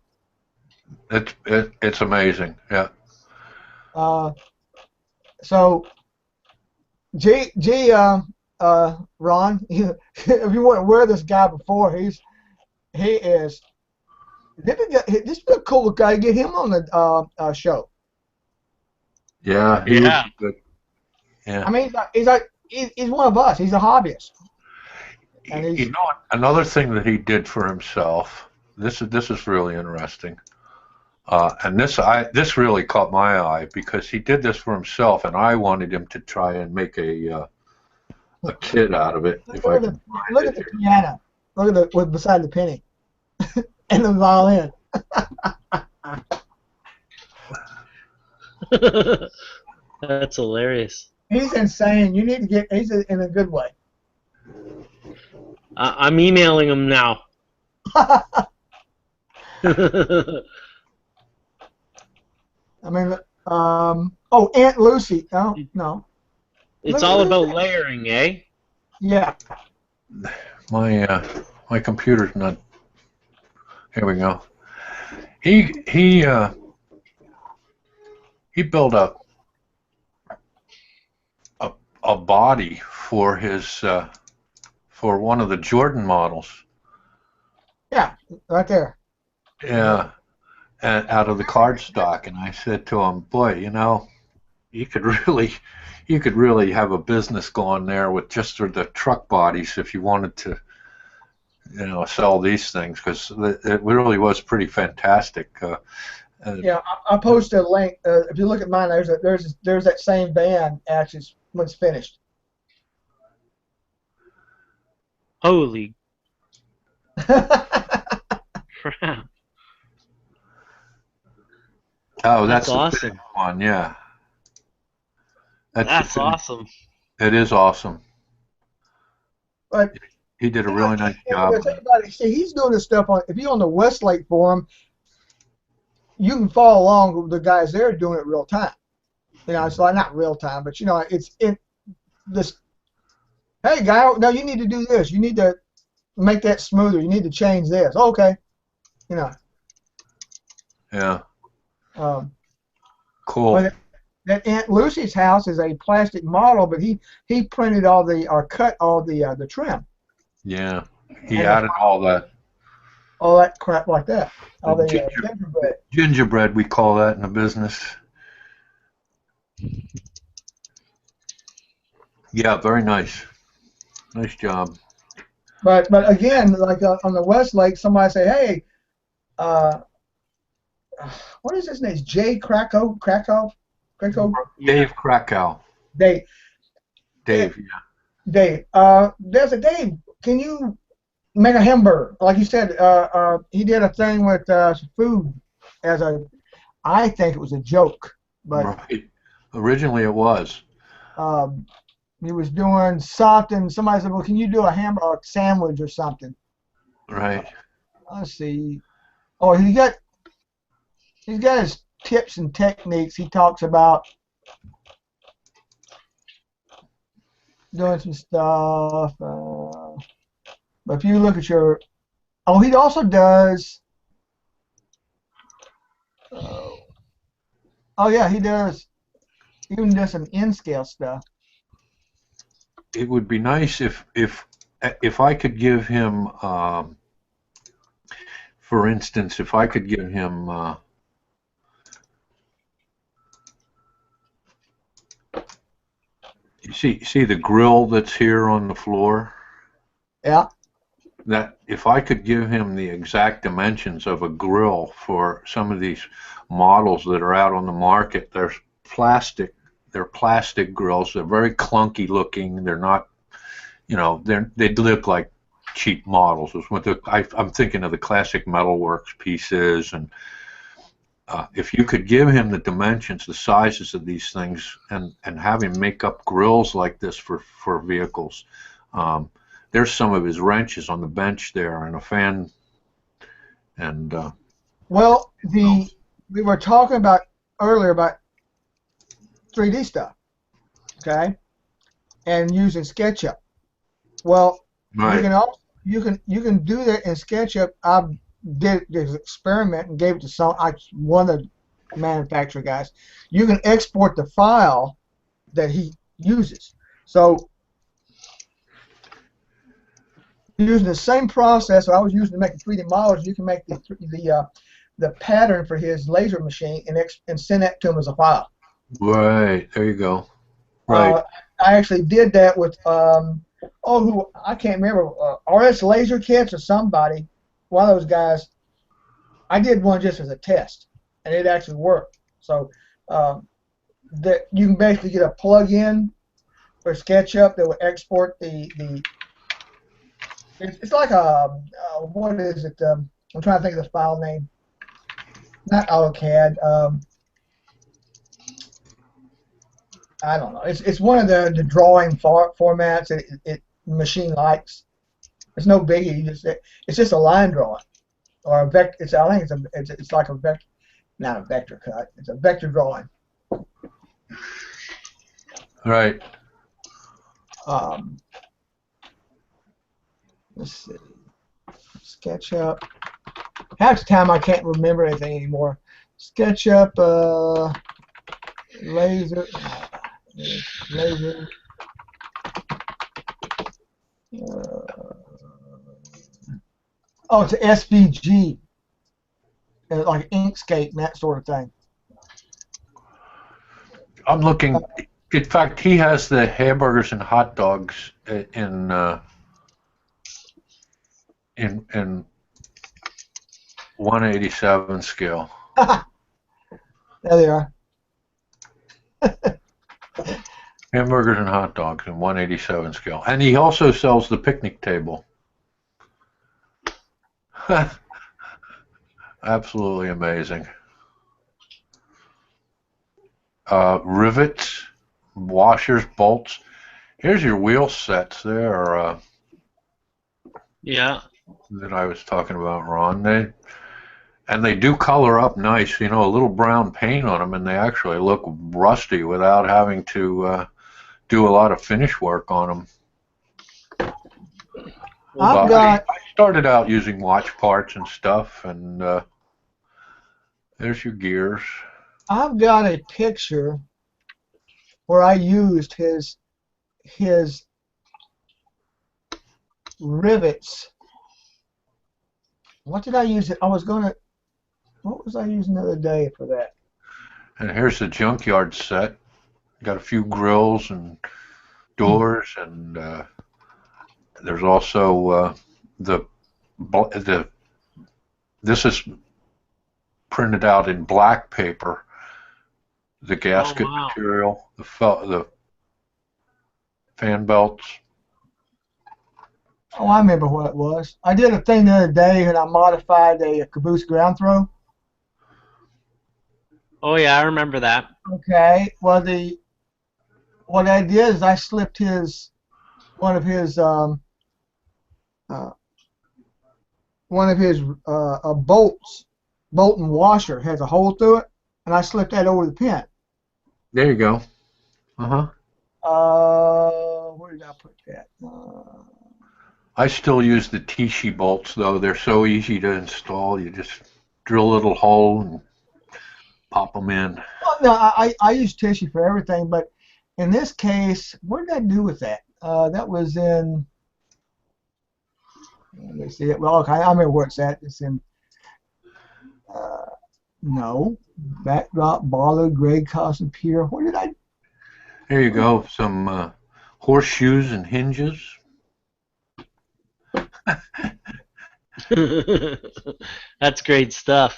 It's amazing. Yeah. So, Ron, if you weren't aware of this guy before, he is. This is a cool guy. Get him on the show. Yeah. He Yeah. was good. Yeah. I mean, he's one of us. He's a hobbyist. And he's, You know, another thing that he did for himself. This is really interesting. And this really caught my eye because he did this for himself, and I wanted him to try and make a kit out of it. look at the piano. Look at the beside the penny and the violin. That's hilarious. He's insane. You need to get. He's in a good way. I'm emailing him now. I mean, oh, Aunt Lucy. Oh, no. It's all about layering, eh? Yeah. My computer's not. Here we go. He built up a body for his for one of the Jordan models. Yeah, right there. Yeah, and out of the cardstock, and I said to him, "Boy, you know, you could really have a business going there with just the truck bodies if you wanted to, you know, sell these things because it really was pretty fantastic." Yeah, I posted a link. If you look at mine, there's that same band actually when it's finished. Holy crap. Oh, That's that's the awesome. big one, yeah. That's the- awesome. It is awesome. But He did a really nice job. think about it. See, he's doing this stuff on. If you're on the Westlake forum, you can follow along with the guys there doing it real time. You know, it's like not real time, but you know, it's in this. Hey, guy, no, you need to do this. You need to make that smoother. You need to change this. Okay, you know. Yeah, But cool. that Aunt Lucy's house is a plastic model, but he printed cut all the trim, Yeah, he And added all that all that crap like that, all the Ginger- gingerbread. gingerbread. We call that in the business. Yeah, very nice. Nice job. But again, like on the Westlake, somebody say, hey, what is his name? Jay Krakow? Dave Krakow. Dave. Dave. Yeah. Dave. There's a Dave. Can you make a hamburger? Like you said, he did a thing with food as I think it was a joke, but Right. Originally, it was. he was doing something. Somebody said, well, can you do a hamburger sandwich or something? Right. Let's see. Oh, he's got his tips and techniques. He talks about doing some stuff. But if you look at he also does. Oh yeah, he does. Even does some N-scale stuff. It would be nice if I could give him, for instance, if I could give him. You see the grill that's here on the floor? Yeah. That if I could give him the exact dimensions of a grill for some of these models that are out on the market, they're plastic grills. They're very clunky looking. They're not, you know, they look like cheap models. It was with I'm thinking of the classic Metalworks pieces, and if you could give him the dimensions, the sizes of these things, and have him make up grills like this for vehicles. There's some of his wrenches on the bench there, and a fan. And well, we were talking about earlier about 3D stuff, okay, and using SketchUp. Well, right. you can do that in SketchUp. I did this experiment and gave it to one of the manufacturer guys. You can export the file that he uses. So using the same process I was using to make the 3D models, you can make the pattern for his laser machine and send that to him as a file. Right, there you go. Right. I actually did that with who I can't remember, RS Laser Kits or somebody, one of those guys. I did one just as a test, and it actually worked. So that you can basically get a plug-in for SketchUp that will export the. It's like a what is it? I'm trying to think of the file name. Not AutoCAD. I don't know. It's one of the drawing formats that it machine likes. It's no biggie. It's just a line drawing or a vector. I think it's like a vector, not a vector cut. It's a vector drawing. Right. Let's see. SketchUp. Half the time I can't remember anything anymore. SketchUp. Laser. Laser. It's an SVG, like Inkscape and that sort of thing. I'm looking. In fact, he has the hamburgers and hot dogs in 187 scale. There they are. Hamburgers and hot dogs in 187 scale. And he also sells the picnic table. Absolutely amazing. Rivets, washers, bolts. Here's your wheel sets there. Yeah. That I was talking about, Ron. They do color up nice, a little brown paint on them, and they actually look rusty without having to do a lot of finish work on them. I started out using watch parts and stuff, and there's your gears. I've got a picture where I used his rivets. What did I use it? What was I using the other day for that? And here's the junkyard set. Got a few grills and doors, and there's also this is printed out in black paper. The gasket material, the fan belts. Oh, I remember what it was. I did a thing the other day and I modified a caboose ground throw. Oh yeah, I remember that. Okay. Well, what I did is I slipped one of his bolts, bolt and washer has a hole through it, and I slipped that over the pin. There you go. Where did I put that? I still use the Tishi bolts, though. They're so easy to install. You just drill a little hole and pop them in. Well, no, I use Tishi for everything, but in this case, what did I do with that? That was in. Let me see it. Well, okay, I remember where it's at. It's in. No, backdrop, Barlow, Greg, Cosson, Pier. Where did I? There you go. Some horseshoes and hinges. That's great stuff.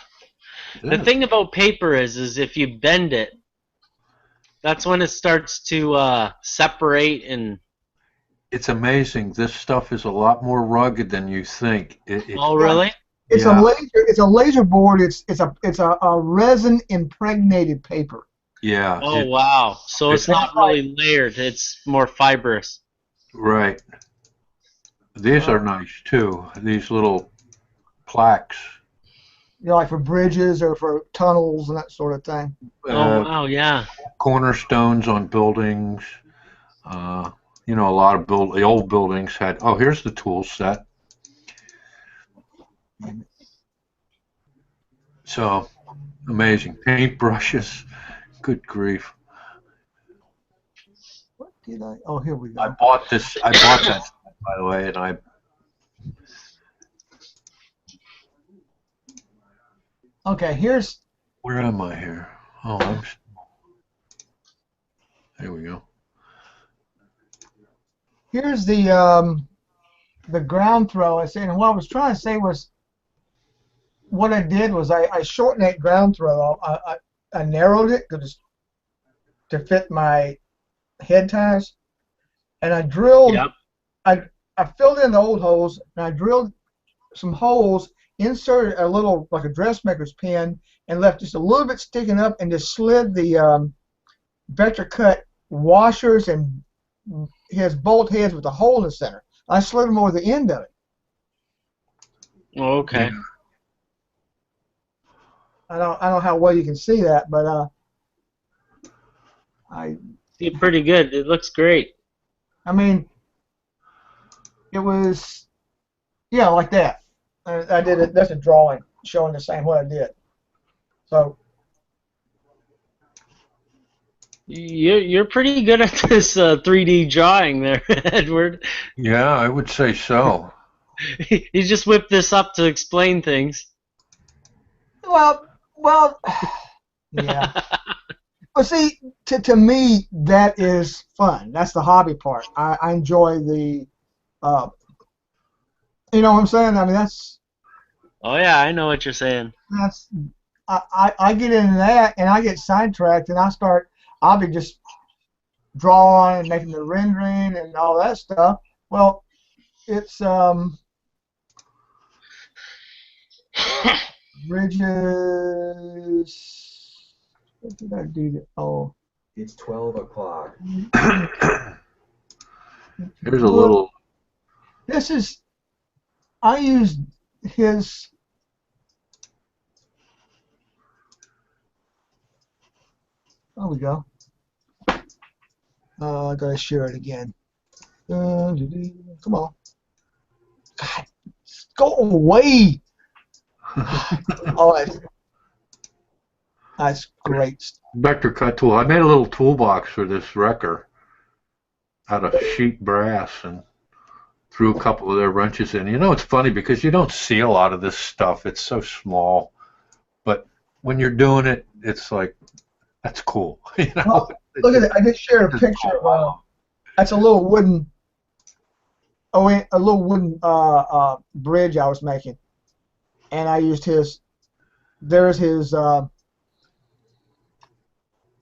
Yeah. The thing about paper is if you bend it, that's when it starts to separate and It's amazing. This stuff is a lot more rugged than you think. Oh, really? It's Yeah. a laser. It's a laser board. It's a resin impregnated paper. Yeah, Oh, wow. So it's it's not really layered. It's more fibrous. right. These are nice too. These little plaques. Like for bridges or for tunnels and that sort of thing. Oh, Uh, wow, yeah. cornerstones on buildings. You know, a lot of the old buildings had. Oh, here's the tool set. So amazing. Paintbrushes. Good grief. What did I? Oh, here we I go. bought this. I bought that, by the way, and I. Okay, here's. Where am I here? Oh, there we go. Here's the ground throw. And what I was trying to say was, what I did was I shortened that ground throw. I narrowed it to fit my head ties, and I drilled. Yep. I filled in the old holes, and I drilled some holes, inserted a little like a dressmaker's pin, and left just a little bit sticking up, and just slid the vector cut washers and his bolt heads with a hole in the center. I slid them over the end of it. Okay. I don't know how well you can see that, but I See, pretty good. It looks great. mean it was like that. I did it. That's a drawing showing the same what I did. So You're pretty good at this 3D drawing there, Edward. Yeah, I would say so. You just whipped this up to explain things. well, yeah. But see, to me, that is fun. That's the hobby part. I enjoy the, you know what I'm saying? I mean, Oh yeah, I know what you're saying. that's I get into that and I get sidetracked and I'll be just drawing and making the rendering and all that stuff. Well, it's bridges. What did I do? Oh. It's 12 o'clock. Here's a little. This is. I used his. There we go. I gotta share it again. Come on. God, go away. Oh, that's great. Vector cut tool. I made a little toolbox for this wrecker out of sheet brass and threw a couple of their wrenches in. You know, it's funny because you don't see a lot of this stuff. It's so small. But when you're doing it, it's like, that's cool. You know? Well, look at it. I just shared a picture of that's a little wooden. A little wooden bridge I was making, and I used his. There's his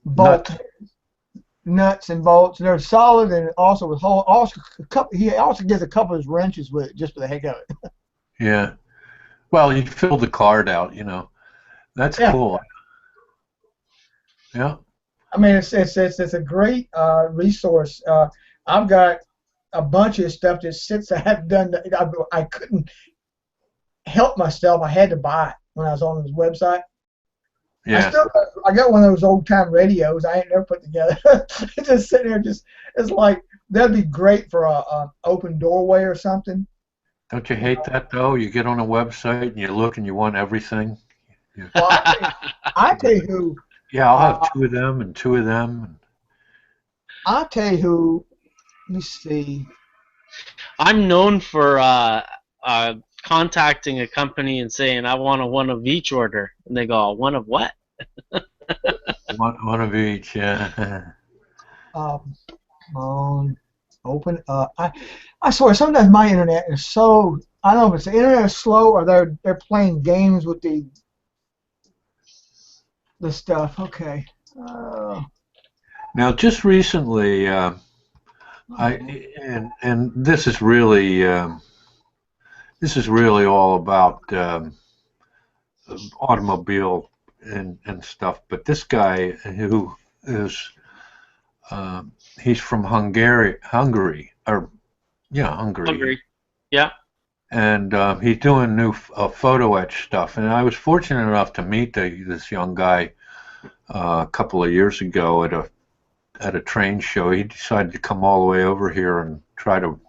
bolt nuts and bolts. They're solid and also with hole. He also gets a couple of his wrenches with it just for the heck of it. Yeah. Well, you fill the card out, you know. That's cool. Yeah. I mean, it's a great resource. I've got a bunch of stuff that sits. I have done. I couldn't help myself. I had to buy it when I was on his website. Yeah. I got one of those old time radios I ain't never put together. It's just sitting there, it's like that'd be great for a open doorway or something. Don't you hate that though? You get on a website and you look and you want everything. Yeah. Well, I tell you who. Yeah, I'll have two of them and two of them. I'll tell you who. Let me see. I'm known for contacting a company and saying I want a one of each order, and they go, one of what? One of each, yeah. Open up. I swear sometimes my internet is so. I don't know if it's the internet is slow or they're playing games with the stuff. Okay. Now, just recently, And this is really all about automobile and stuff. But this guy who is he's from Hungary, or yeah, Hungary, Hungry. Yeah. and he's doing new photo etch stuff. And I was fortunate enough to meet this young guy a couple of years ago at a train show. He decided to come all the way over here and try to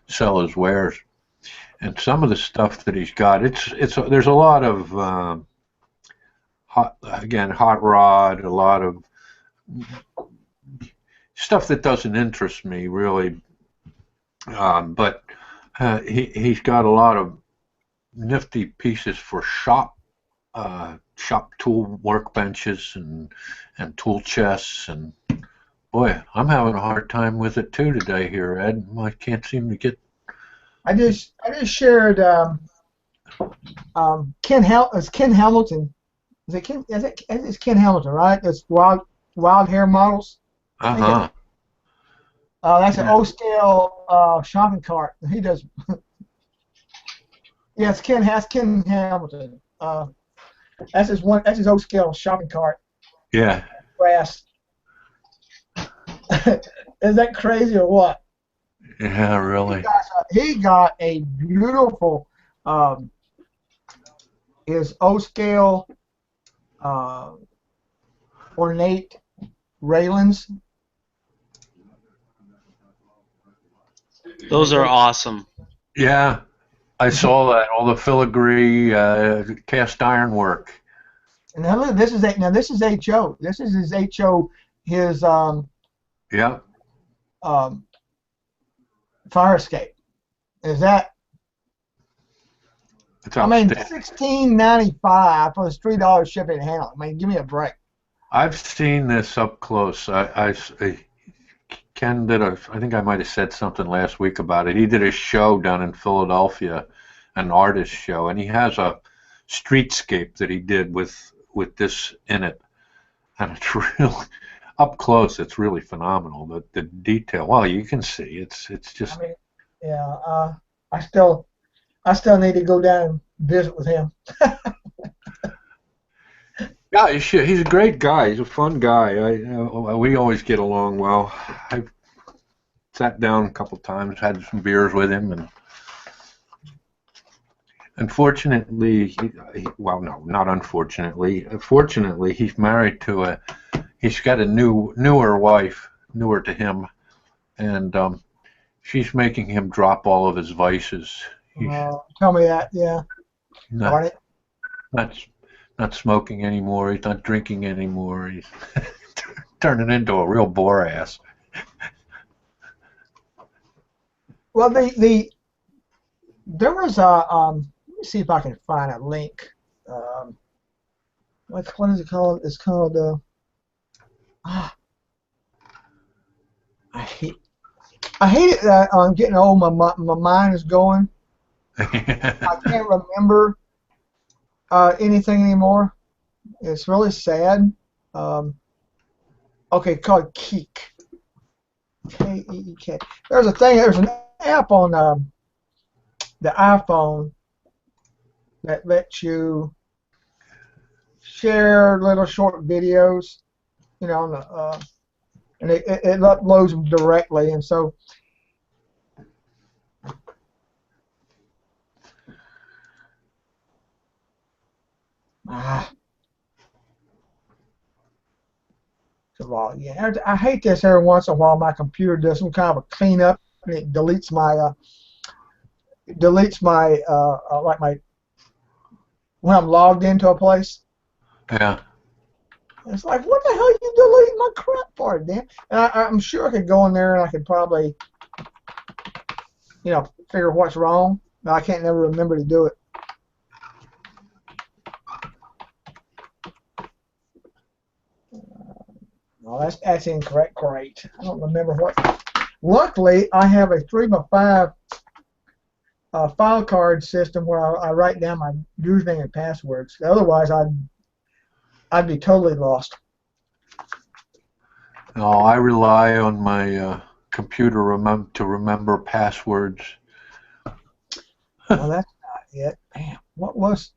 sell his wares. And some of the stuff that he's got, it's there's a lot of hot rod, a lot of stuff that doesn't interest me really. But he's got a lot of nifty pieces for shop tool workbenches and tool chests, and boy, I'm having a hard time with it too today here, Ed. I can't seem to get. I just shared Ken Hamilton. Is it Ken? It's Ken Hamilton, right? It's wild hair models. Uh-huh. That's an O-scale shopping cart. He does. Yeah, it's Ken Hamilton. That's his O-scale shopping cart. Yeah. Brass. Is that crazy or what? Yeah, really. He got a beautiful his O-scale ornate railings. Those are awesome. Yeah, I saw that, all the filigree cast iron work. And now look, this is HO. This is his HO. His Yeah. fire escape. Is that? It's I mean, outstanding. $16.95 for this $3 shipping and handling. I mean, give me a break. I've seen this up close. Ken did I think I might have said something last week about it. He did a show down in Philadelphia, an artist show, and he has a streetscape that he did with this in it, and it's really up close. It's really phenomenal. The detail. Well, you can see it's just. I mean, yeah. I still need to go down and visit with him. Yeah, you should. He's a great guy. He's a fun guy. We always get along well. I've sat down a couple times, had some beers with him, and unfortunately, well, no, not unfortunately. Fortunately, he's married to he's got a newer wife, newer to him, and she's making him drop all of his vices. Tell me that, yeah. Not, not smoking anymore. He's not drinking anymore. He's turning into a real bore ass. Well, there was a let me see if I can find a link. What is it called? It's called I hate it that I'm getting old. My mind is going. I can't remember anything anymore. It's really sad. Okay, called Keek. K-E-E-K. There's an app on the iPhone that lets you share little short videos, you know, on the, and it uploads them directly, and so yeah, I hate this every once in a while. My computer does some kind of a cleanup, and it deletes my like my when I'm logged into a place. Yeah. It's like, what the hell are you deleting my crap for, damn? And I'm sure I could go in there and I could probably, you know, figure what's wrong. But I can't never remember to do it. No, that's incorrect. Great. I don't remember what. Luckily, I have a 3x5 file card system where I write down my username and passwords. Otherwise, I'd be totally lost. No, I rely on my computer to remember passwords. Well, that's not it. Damn. What was?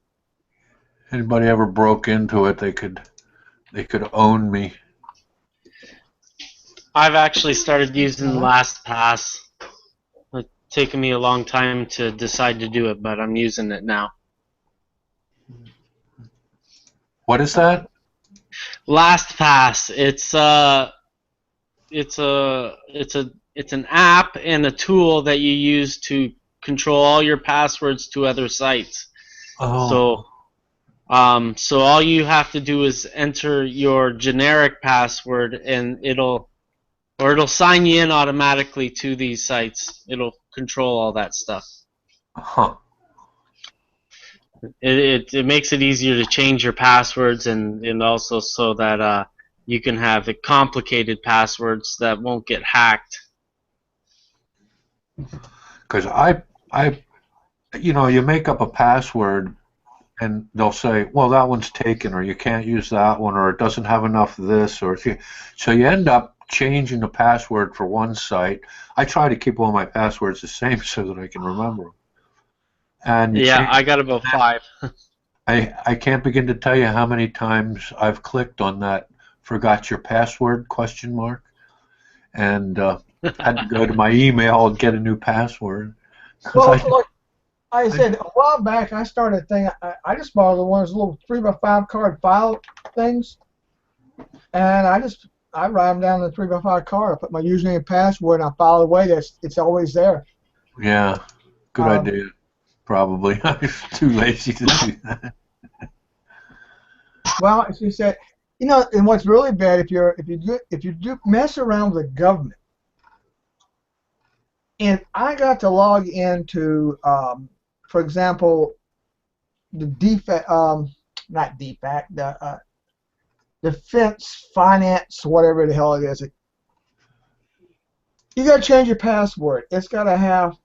Anybody ever broke into it, they could own me. I've actually started using LastPass. It's taken me a long time to decide to do it, but I'm using it now. What is that? LastPass. It's an app and a tool that you use to control all your passwords to other sites. Oh. So all you have to do is enter your generic password, and it'll sign you in automatically to these sites. It'll control all that stuff. Huh. It makes it easier to change your passwords, and also so that you can have complicated passwords that won't get hacked. Because you make up a password, and they'll say, well, that one's taken, or you can't use that one, or it doesn't have enough of this, or so you end up changing the password for one site. I try to keep all my passwords the same so that I can remember them. And yeah, I got about 5. I can't begin to tell you how many times I've clicked on that "forgot your password?" ? And had to go to my email and get a new password. Well, like I said, a while back, I started a thing. I just bought one of those little 3x5 card file things, and I write them down in the 3x5 card. I put my username and password, and I file it away. It's always there. Yeah, good idea. Probably. I was too lazy to do that. Well, as you said, and what's really bad if you do mess around with the government. And I got to log into, for example, the defense finance, whatever the hell it is. You got to change your password. It's got to have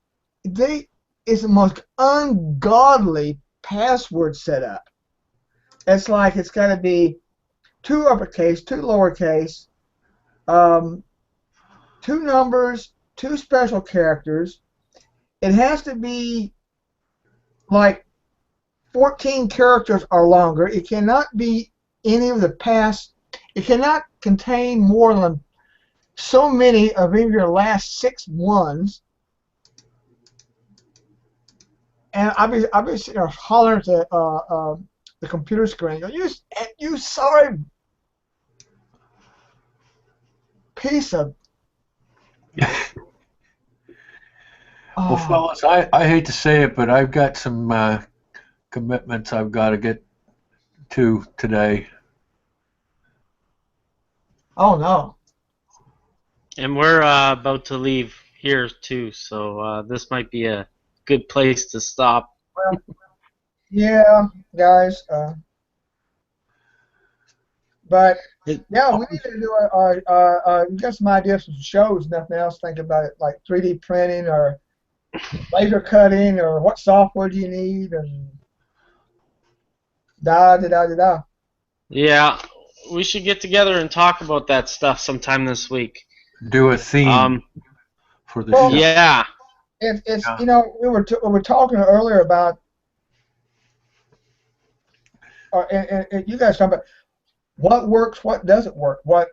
it's the most ungodly password set up. It's like it's got to be 2 uppercase, 2 lowercase, 2 numbers, 2 special characters. It has to be like 14 characters or longer. It cannot be any of the past. It cannot contain more than so many of your last 6 ones. And I'll be sitting there hollering at the computer screen. You sorry piece of. Well, fellas, I hate to say it, but I've got some commitments I've got to get to today. Oh no. And we're about to leave here too, so this might be a good place to stop. Well, yeah, guys. But yeah, we need to do you got some ideas for shows, nothing else. Think about it, like 3D printing or laser cutting, or what software do you need, and da. Yeah, we should get together and talk about that stuff sometime this week. Do a theme for the show. Yeah. It's we were talking earlier about, and you guys talking about what works, what doesn't work, what